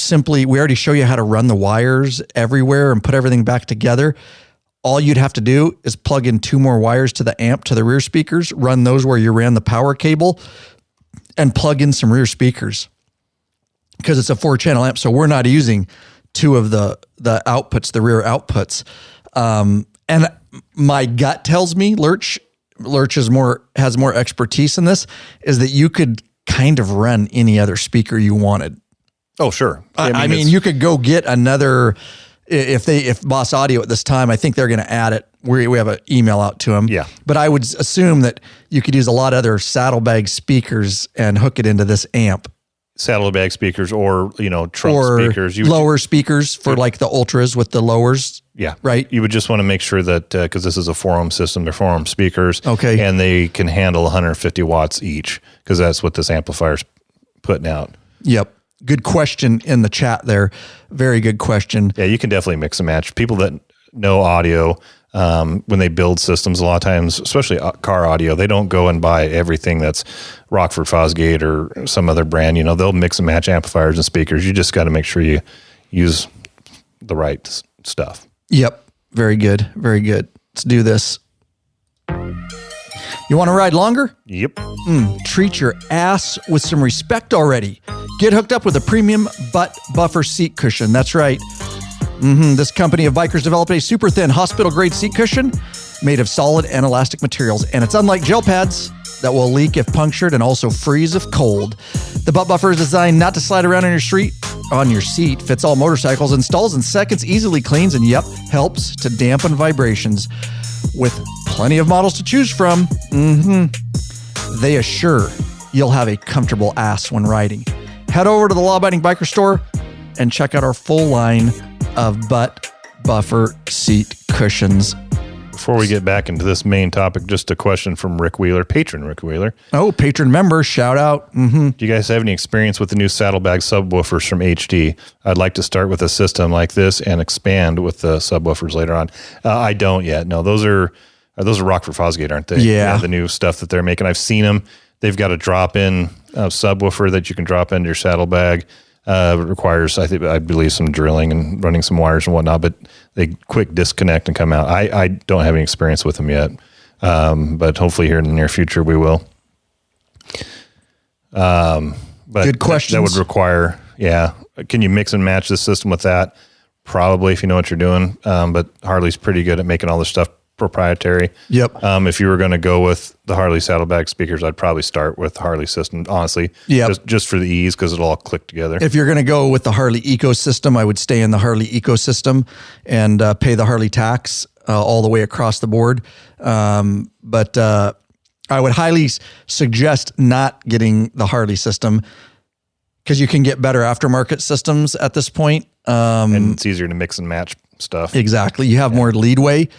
already show you how to run the wires everywhere and put everything back together. all you'd have to do is plug in 2 more wires to the amp to the rear speakers, run those where you ran the power cable, and plug in some rear speakers. Because it's a 4-channel amp, so we're not using 2 of the outputs, the rear outputs. And my gut tells me, Lurch has more expertise in this, is that you could kind of run any other speaker you wanted. Oh, sure. I mean, you could go get another. If Boss Audio at this time, I think they're going to add it. We have an email out to them. Yeah. But I would assume that you could use a lot of other saddlebag speakers and hook it into this amp. Saddlebag speakers or, trunk speakers. Lower speakers for like the Ultras with the lowers. Yeah. Right. You would just want to make sure that, because this is a 4-ohm system, they're 4-ohm speakers. Okay. And they can handle 150 watts each, because that's what this amplifier's putting out. Yep. Good question in the chat there. Very good question. Yeah, you can definitely mix and match. People that know audio, when they build systems, a lot of times, especially car audio, they don't go and buy everything that's Rockford, Fosgate, or some other brand. They'll mix and match amplifiers and speakers. You just got to make sure you use the right stuff. Yep. Very good. Very good. Let's do this. You want to ride longer? Yep. Treat your ass with some respect already. Get hooked up with a premium butt buffer seat cushion. That's right. This company of bikers developed a super thin hospital-grade seat cushion made of solid and elastic materials. And it's unlike gel pads that will leak if punctured and also freeze if cold. The butt buffer is designed not to slide around on your seat, fits all motorcycles, installs in seconds, easily cleans, and helps to dampen vibrations. With plenty of models to choose from, they assure you'll have a comfortable ass when riding. Head over to the Law Abiding Biker store and check out our full line of butt buffer seat cushions. Before we get back into this main topic, just a question from Rick Wheeler, patron Rick Wheeler. Oh, patron member, shout out. Do you guys have any experience with the new saddlebag subwoofers from HD? I'd like to start with a system like this and expand with the subwoofers later on. I don't yet. No, those are Rockford Fosgate, aren't they? Yeah. The new stuff that they're making. I've seen them. They've got a drop-in subwoofer that you can drop into your saddlebag. It requires, I believe, some drilling and running some wires and whatnot, but they quick disconnect and come out. I don't have any experience with them yet, but hopefully here in the near future we will. But good questions. That would require, can you mix and match the system with that? Probably, if you know what you're doing. But Harley's pretty good at making all this stuff proprietary. Yep. If you were going to go with the Harley saddlebag speakers, I'd probably start with the Harley system, honestly. Yep. Just for the ease, because it'll all click together. If you're going to go with the Harley ecosystem, I would stay in the Harley ecosystem and pay the Harley tax all the way across the board. But I would highly suggest not getting the Harley system, because you can get better aftermarket systems at this point. And it's easier to mix and match stuff. Exactly. You have more leadway,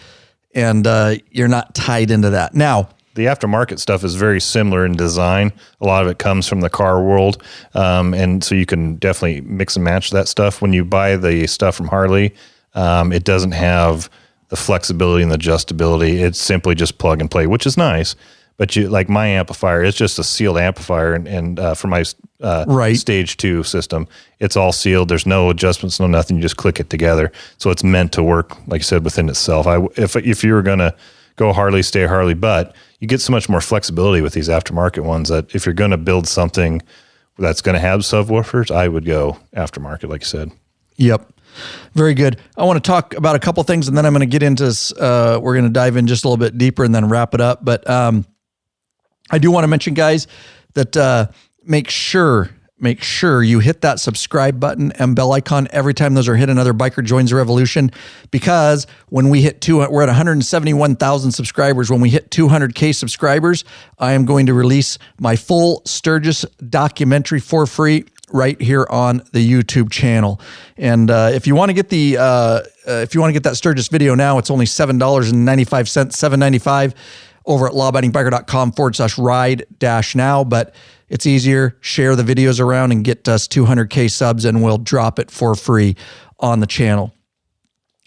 and you're not tied into that. Now, the aftermarket stuff is very similar in design. A lot of it comes from the car world. And so you can definitely mix and match that stuff. When you buy the stuff from Harley, it doesn't have the flexibility and the adjustability. It's simply just plug and play, which is nice. But like my amplifier, it's just a sealed amplifier. And for my stage 2 system, it's all sealed. There's no adjustments, no nothing. You just click it together. So it's meant to work, like you said, within itself. If you were going to go Harley, stay Harley, but you get so much more flexibility with these aftermarket ones that if you're going to build something that's going to have subwoofers, I would go aftermarket, like you said. Yep. Very good. I want to talk about a couple things, and then I'm going to get into we're going to dive in just a little bit deeper and then wrap it up. But I do want to mention, guys, that make sure you hit that subscribe button and bell icon every time those are hit. Another biker joins the revolution, because when we hit we're at 171,000 subscribers. When we hit 200K subscribers, I am going to release my full Sturgis documentary for free right here on the YouTube channel. And if you want to get that Sturgis video now, it's only $7.95, $7.95 over at lawabidingbiker.com/ride-now. But it's easier. Share the videos around and get us 200K subs, and we'll drop it for free on the channel.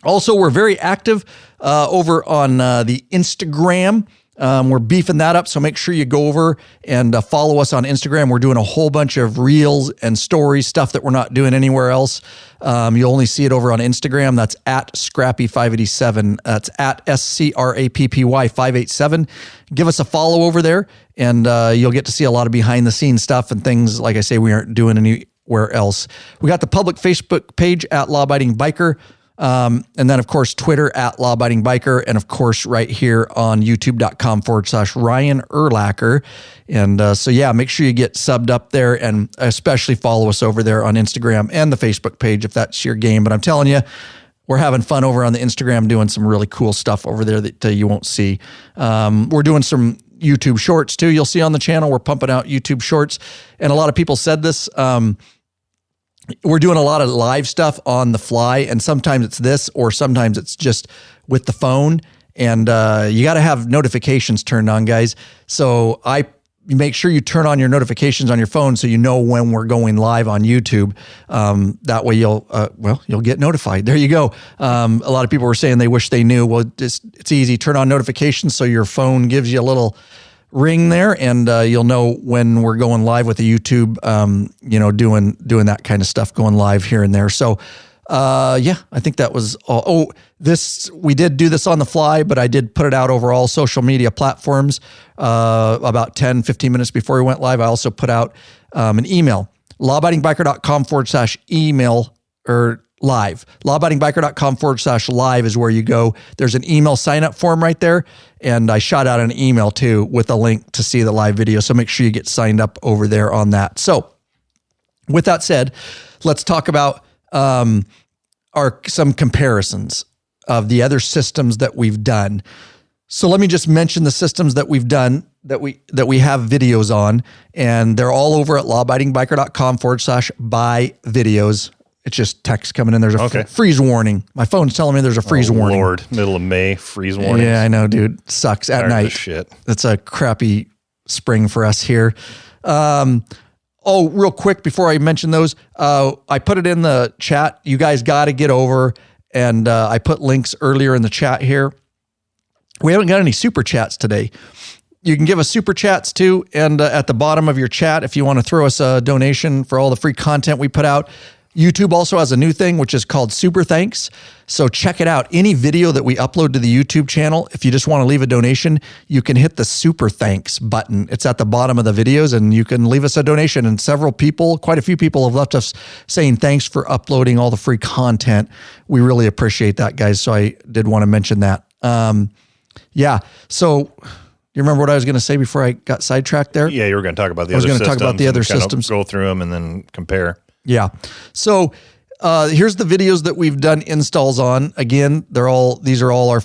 Also, we're very active over on the Instagram. We're beefing that up, so make sure you go over and follow us on Instagram. We're doing a whole bunch of reels and stories, stuff that we're not doing anywhere else. You'll only see it over on Instagram. That's at Scrappy587. That's at SCRAPPY587. Give us a follow over there, and you'll get to see a lot of behind-the-scenes stuff and things, like I say, we aren't doing anywhere else. We got the public Facebook page at Law Abiding Biker. And then, of course, Twitter at Law Abiding Biker. And, of course, right here on youtube.com/Ryan Urlacher. And so, yeah, make sure you get subbed up there and especially follow us over there on Instagram and the Facebook page if that's your game. But I'm telling you, we're having fun over on the Instagram doing some really cool stuff over there that you won't see. We're doing some YouTube shorts, too. You'll see on the channel, we're pumping out YouTube shorts. And a lot of people said this. We're doing a lot of live stuff on the fly, and sometimes it's this, or sometimes it's just with the phone. And you got to have notifications turned on, guys. So make sure you turn on your notifications on your phone so you know when we're going live on YouTube. That way you'll get notified. There you go. A lot of people were saying they wish they knew. Well, it's easy. Turn on notifications so your phone gives you a little ring there, and you'll know when we're going live with the YouTube, doing that kind of stuff, going live here and there. So, I think that was all. We did do this on the fly, but I did put it out over all social media platforms about 10, 15 minutes before we went live. I also put out an email, lawabidingbiker.com/email or live. lawabidingbiker.com/live is where you go. There's an email sign up form right there. And I shot out an email too with a link to see the live video. So make sure you get signed up over there on that. So with that said, let's talk about some comparisons of the other systems that we've done. So let me just mention the systems that we've done that we have videos on, and they're all over at lawabidingbiker.com/buy videos. It's just text coming in. There's a freeze warning. My phone's telling me there's a freeze warning. Lord, middle of May, freeze warning. Yeah, I know, dude. Sucks at night. Shit. It's a crappy spring for us here. Real quick before I mention those, I put it in the chat. You guys got to get over, and I put links earlier in the chat here. We haven't got any super chats today. You can give us super chats too, and at the bottom of your chat, if you want to throw us a donation for all the free content we put out. YouTube also has a new thing, which is called Super Thanks. So check it out. Any video that we upload to the YouTube channel, if you just want to leave a donation, you can hit the Super Thanks button. It's at the bottom of the videos, and you can leave us a donation. And quite a few people have left us saying thanks for uploading all the free content. We really appreciate that, guys. So I did want to mention that. So you remember what I was going to say before I got sidetracked there? Yeah, you were going to talk about the other systems. I was going to talk about the other systems. Go through them and then compare. Yeah. So here's the videos that we've done installs on. Again, these are all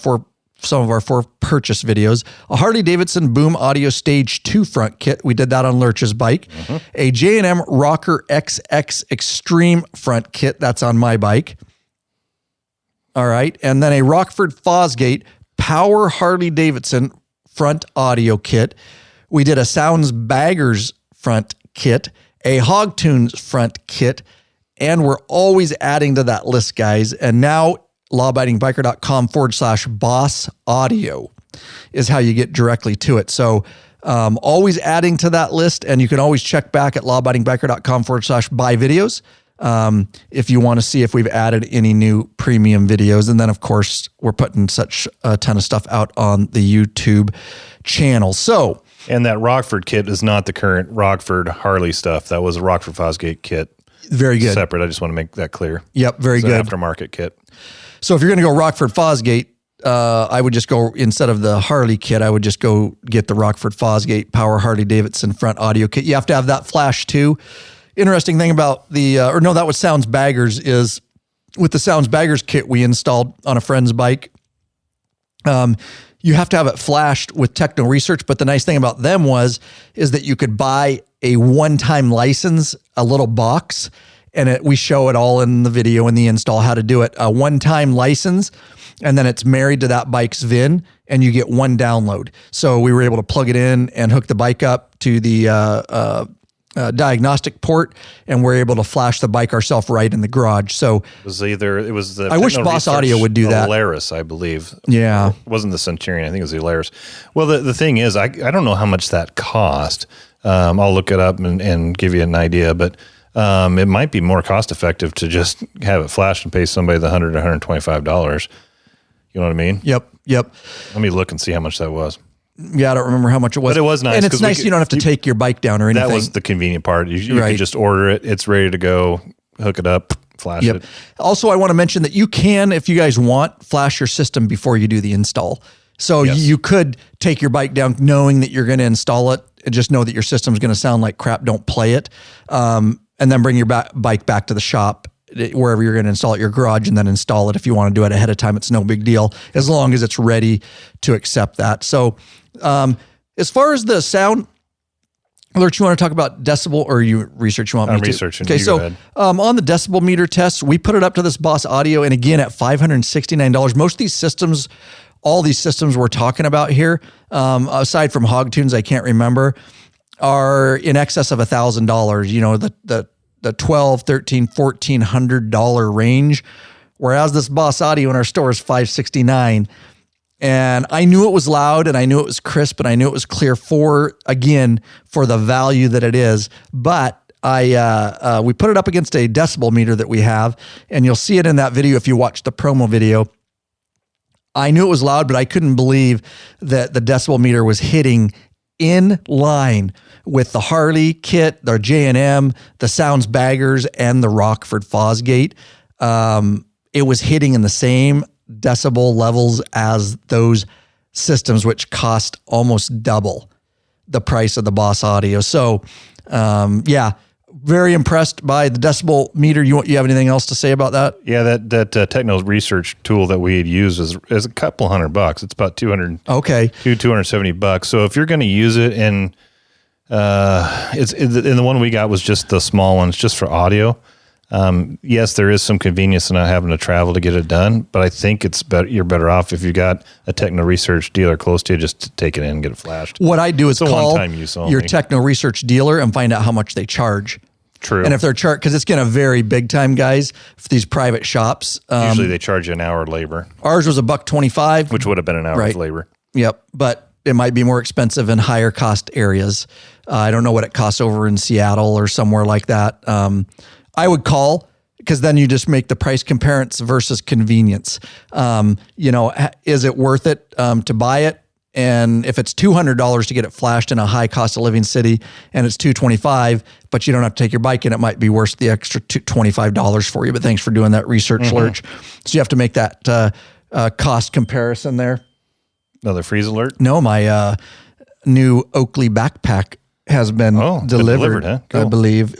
some of our 4 purchase videos. A Harley Davidson Boom Audio Stage 2 front kit. We did that on Lurch's bike. Mm-hmm. A J&M Rocker XX Extreme front kit. That's on my bike. All right. And then a Rockford Fosgate Power Harley Davidson front audio kit. We did a Sounds Baggers front kit, a Hogtunes front kit, and we're always adding to that list, guys. And now lawabidingbiker.com/Boss Audio is how you get directly to it. So always adding to that list, and you can always check back at lawabidingbiker.com/buy videos if you want to see if we've added any new premium videos. And then, of course, we're putting such a ton of stuff out on the YouTube channel. So, and that Rockford kit is not the current Rockford Harley stuff. That was a Rockford Fosgate kit. Very good. Separate. I just want to make that clear. Yep, very good. Aftermarket kit. So if you're going to go Rockford Fosgate, I would just go, instead of the Harley kit, I would just go get the Rockford Fosgate Power Harley Davidson front audio kit. You have to have that flash too. Interesting thing about that was Sounds Baggers, is with the Sounds Baggers kit we installed on a friend's bike. You have to have it flashed with Techno Research, but the nice thing about them is that you could buy a one-time license, a little box, and we show it all in the video in the install how to do it. A one-time license, and then it's married to that bike's VIN, and you get one download. So we were able to plug it in and hook the bike up to the diagnostic port, and we're able to flash the bike ourselves right in the garage. So it was the I wish Boss Audio would do that. Alaris, I believe. Yeah. It wasn't the Centurion. I think it was the Alaris. Well, the thing is, I don't know how much that cost. I'll look it up and give you an idea, but it might be more cost effective to just have it flashed and pay somebody the $100 to $125. You know what I mean? Yep. Let me look and see how much that was. Yeah, I don't remember how much it was. But it was nice. And it's nice you don't have to take your bike down or anything. That was the convenient part. You Right. could just order it. It's ready to go. Hook it up, flash it. Also, I want to mention that you can, if you guys want, flash your system before you do the install. So you could take your bike down knowing that you're going to install it and just know that your system's going to sound like crap. Don't play it. And then bring your bike back to the shop, wherever you're going to install it, your garage, and then install it. If you want to do it ahead of time, it's no big deal, as long as it's ready to accept that. So as far as the sound, Lurch, you want to talk about decibel, or you research you want me to? I'm researching. Okay, so on the decibel meter test, we put it up to this Boss Audio, and again at $569. Most of these systems, all these systems we're talking about here, aside from Hog Tunes, I can't remember, are in excess of $1,000. You know, the $1,200, $1,300, $1,400 range, whereas this Boss Audio in our store is $569. And I knew it was loud, and I knew it was crisp, and I knew it was clear for the value that it is. But we put it up against a decibel meter that we have, and you'll see it in that video if you watch the promo video. I knew it was loud, but I couldn't believe that the decibel meter was hitting in line with the Harley kit, the J&M, the Sounds Baggers, and the Rockford Fosgate. It was hitting in the same decibel levels as those systems, which cost almost double the price of the Boss Audio. So, very impressed by the decibel meter. You have anything else to say about that? Yeah, that techno research tool that we had used is a couple $100. It's about $270. So if you're going to use it, and the one we got was just the small ones, just for audio. Yes, there is some convenience in not having to travel to get it done, but I think you're better off if you got a techno research dealer close to you, just to take it in and get it flashed. What I do is call one-time use only. Your techno research dealer and find out how much they charge. True. And if they're because it's going to vary big time, guys, for these private shops. Usually they charge you an hour of labor. Ours was $125, which would have been an hour of labor. Yep, but it might be more expensive in higher cost areas. I don't know what it costs over in Seattle or somewhere like that. I would call, because then you just make the price comparison versus convenience. Is it worth it to buy it? And if it's $200 to get it flashed in a high cost of living city, and it's $225, but you don't have to take your bike in, it might be worth the extra $25 for you. But thanks for doing that research, Lurch. So you have to make that cost comparison there. Another freeze alert? No, my new Oakley backpack has been delivered, huh? Cool. I believe.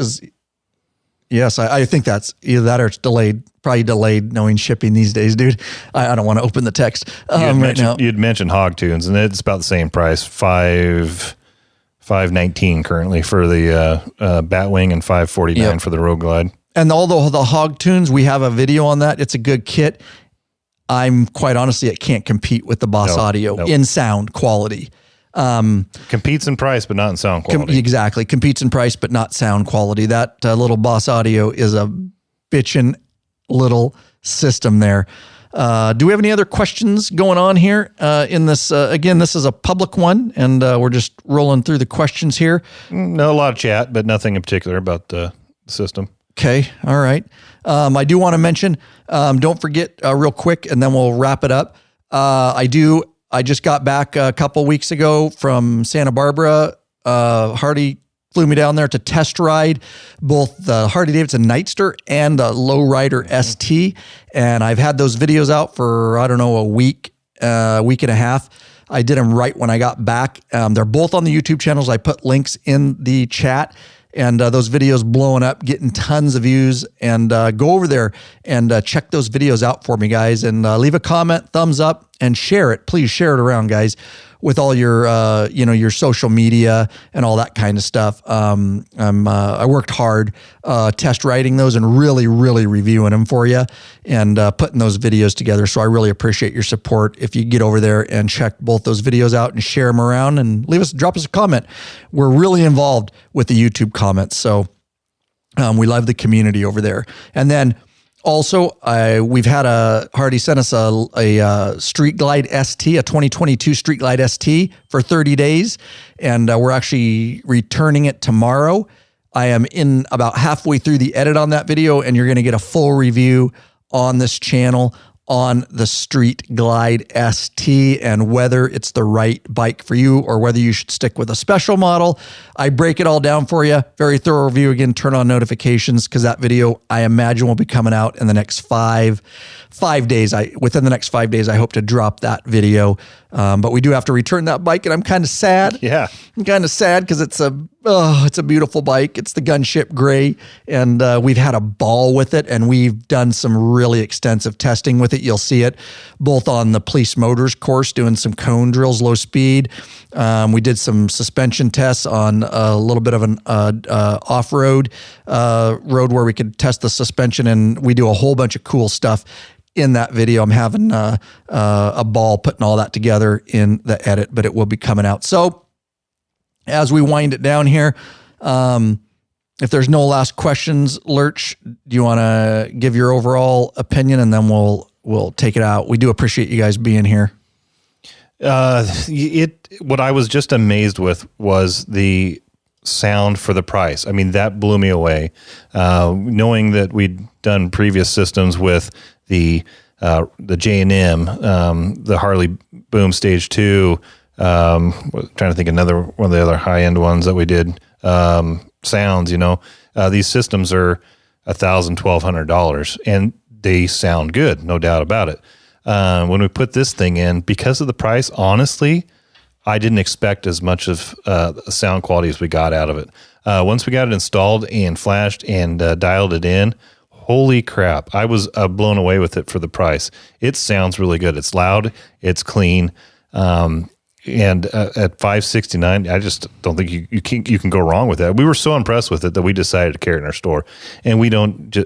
Yes, I think that's either that or it's delayed. Probably delayed, knowing shipping these days, dude. I don't want to open the text now. You'd mentioned Hog Tunes, and it's about the same price, $519 currently for the Batwing, and $549 for the Road Glide. And although the Hog Tunes, we have a video on that. It's a good kit. I'm quite honestly, it can't compete with the Boss Audio in sound quality. Competes in price, but not in sound quality. Exactly. Competes in price, but not sound quality. That little Boss Audio is a bitchin' little system there. Do we have any other questions going on here in this? Again, this is a public one, and we're just rolling through the questions here. No, a lot of chat, but nothing in particular about the system. Okay. All right. I do want to mention, don't forget real quick, and then we'll wrap it up. I just got back a couple weeks ago from Santa Barbara. Hardy flew me down there to test ride both the Harley-Davidson Nightster and the Lowrider ST. And I've had those videos out for, a week and a half. I did them right when I got back. They're both on the YouTube channels. I put links in the chat. And those videos blowing up, getting tons of views. And go over there and check those videos out for me, guys. And leave a comment, thumbs up. and share it. Please share it around, guys, with all your, your social media and all that kind of stuff. I worked hard test writing those and really, really reviewing them for you and putting those videos together. So I really appreciate your support. If you get over there and check both those videos out and share them around and drop us a comment. We're really involved with the YouTube comments. So we love the community over there. And then also, we've had Hardy sent us a Street Glide ST, a 2022 Street Glide ST for 30 days, and we're actually returning it tomorrow. I am in about halfway through the edit on that video, and you're going to get a full review on this channel on the Street Glide ST and whether it's the right bike for you or whether you should stick with a special model. I break it all down for you. Very thorough review. Again, turn on notifications because that video, I imagine, will be coming out in the next 5 days. Within the next 5 days, I hope to drop that video. But we do have to return that bike, and I'm kind of sad. Yeah. I'm kind of sad because it's a beautiful bike. It's the Gunship Gray, and we've had a ball with it, and we've done some really extensive testing with it. You'll see it both on the Police Motors course, doing some cone drills, low speed. We did some suspension tests on a little bit of an off-road road where we could test the suspension, and we do a whole bunch of cool stuff in that video. I'm having a ball putting all that together in the edit, but it will be coming out. So as we wind it down here, if there's no last questions, Lurch, do you want to give your overall opinion, and then we'll take it out? We do appreciate you guys being here. What I was just amazed with was the sound for the price. I mean, that blew me away. Knowing that we'd done previous systems with the J&M, the Harley Boom Stage 2, trying to think another one of the other high-end ones that we did, sounds, these systems are $1,000, $1,200, and they sound good, no doubt about it. When we put this thing in, because of the price, honestly, I didn't expect as much of sound quality as we got out of it. Once we got it installed and flashed and dialed it in, holy crap, I was blown away with it for the price. It sounds really good. It's loud, it's clean, and at $569, I just don't think you can go wrong with that. We were so impressed with it that we decided to carry it in our store, and we don't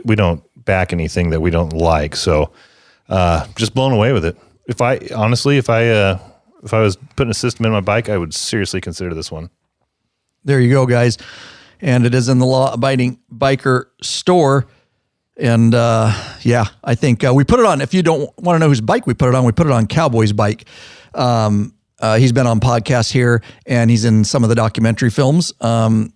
back anything that we don't like. So just blown away with it. If I was putting a system in my bike, I would seriously consider this one. There you go, guys. And it is in the Law Abiding Biker store. And I think we put it on. If you don't want to know whose bike we put it on Cowboy's bike. He's been on podcasts here, and he's in some of the documentary films. On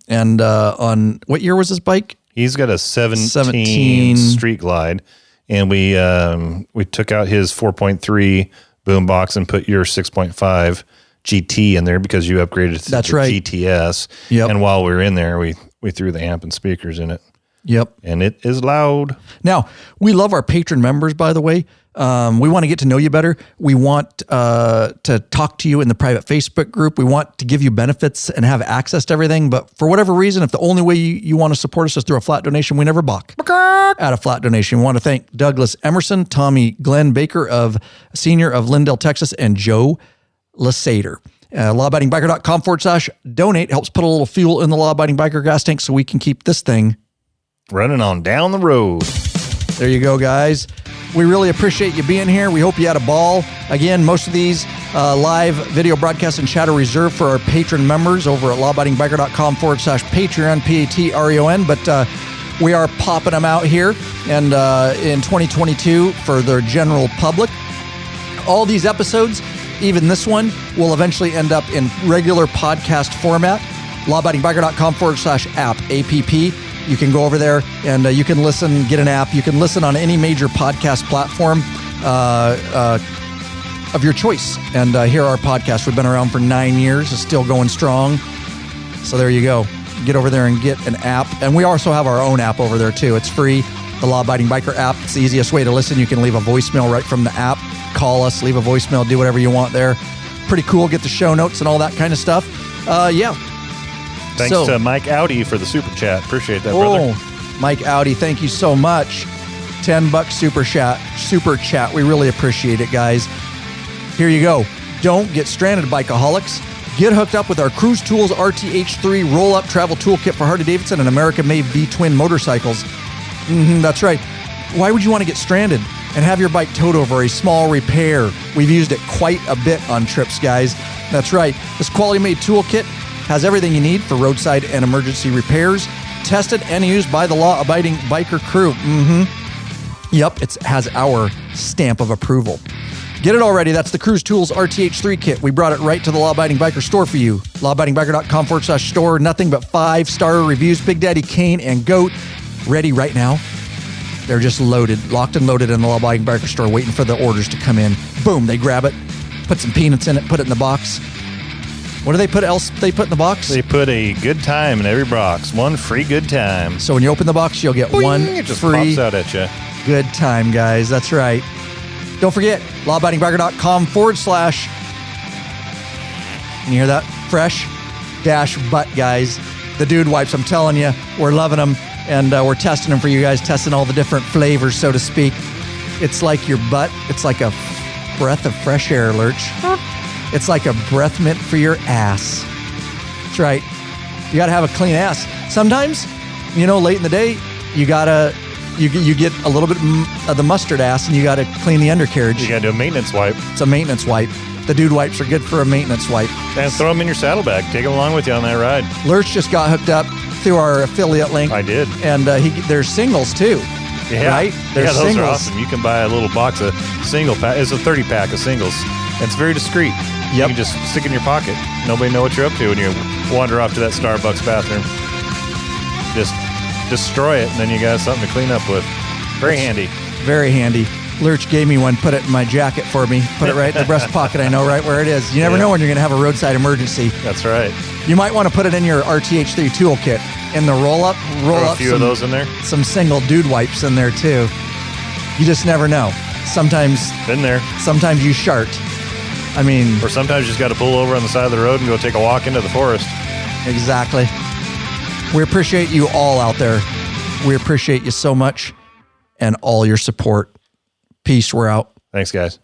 what year was his bike? He's got a 17 Street Glide, and we took out his 4.3 boombox and put your 6.5 GT in there because you upgraded to the GTS. Yep. And while we were in there, we threw the amp and speakers in it. Yep. And it is loud. Now, we love our patron members, by the way. We want to get to know you better. We want to talk to you in the private Facebook group. We want to give you benefits and have access to everything. But for whatever reason, if the only way you want to support us is through a flat donation, we never balk at a flat donation. We want to thank Douglas Emerson, Tommy Glenn Baker, Senior of Lindale, Texas, and Joe Lasater. Lawabidingbiker.com/donate helps put a little fuel in the Law Abiding Biker gas tank so we can keep this thing running on down the road. There you go, guys. We really appreciate you being here. We hope you had a ball. Again, most of these live video broadcasts and chat are reserved for our patron members over at lawabidingbiker.com/Patreon, Patreon. But we are popping them out here and in 2022 for the general public. All these episodes, even this one, will eventually end up in regular podcast format. lawabidingbiker.com/app, APP. You can go over there and you can listen, get an app. You can listen on any major podcast platform of your choice and hear our podcast. We've been around for 9 years. It's still going strong. So there you go. Get over there and get an app. And we also have our own app over there too. It's free. The Law Abiding Biker app. It's the easiest way to listen. You can leave a voicemail right from the app. Call us, leave a voicemail, do whatever you want there. Pretty cool. Get the show notes and all that kind of stuff. Thanks to Mike Audi for the super chat. Appreciate that, brother. Mike Audi, thank you so much. $10 super chat. We really appreciate it, guys. Here you go. Don't get stranded, bikeaholics. Get hooked up with our Cruise Tools RTH3 roll-up travel toolkit for Harley-Davidson and American-made V-twin motorcycles. That's right. Why would you want to get stranded and have your bike towed over a small repair? We've used it quite a bit on trips, guys. That's right. This quality-made toolkit has everything you need for roadside and emergency repairs. Tested and used by the law-abiding biker crew. Yep, it has our stamp of approval. Get it already. That's the Cruise Tools RTH3 kit. We brought it right to the Law Abiding Biker store for you. lawabidingbiker.com/store. Nothing but 5-star reviews. Big Daddy Kane and Goat ready right now. They're just loaded, locked and loaded in the Law Abiding Biker store, waiting for the orders to come in. Boom, they grab it, put some peanuts in it, put it in the box. What do they put else they put in the box? They put a good time in every box. One free good time. So when you open the box, you'll get one It just free pops out at you. good time, guys. That's right. Don't forget, lawabidingbiker.com/. Can you hear that? Fresh-butt, guys. The dude wipes, I'm telling you, we're loving them. And we're testing them for you guys, testing all the different flavors, so to speak. It's like your butt. It's like a breath of fresh air, Lurch. It's like a breath mint for your ass. That's right. You got to have a clean ass. Sometimes, late in the day, you get a little bit of the mustard ass and you got to clean the undercarriage. You got to do a maintenance wipe. It's a maintenance wipe. The dude wipes are good for a maintenance wipe. And throw them in your saddlebag. Take them along with you on that ride. Lurch just got hooked up through our affiliate link. I did. And there's singles too. Yeah. Right? There's those singles. are awesome. You can buy a little box of single pack. It's a 30-pack of singles. It's very discreet. You can just stick it in your pocket. Nobody know what you're up to when you wander off to that Starbucks bathroom. Just destroy it, and then you got something to clean up with. Very handy. Very handy. Lurch gave me one, put it in my jacket for me, put it right in the breast pocket. I know right where it is. You never know when you're going to have a roadside emergency. That's right. You might want to put it in your RTH3 toolkit. In the roll-up, Throw a few of those in there. Some single dude wipes in there, too. You just never know. Sometimes... Been there. Sometimes you shart. I mean... Or sometimes you just got to pull over on the side of the road and go take a walk into the forest. Exactly. We appreciate you all out there. We appreciate you so much and all your support. Peace. We're out. Thanks, guys.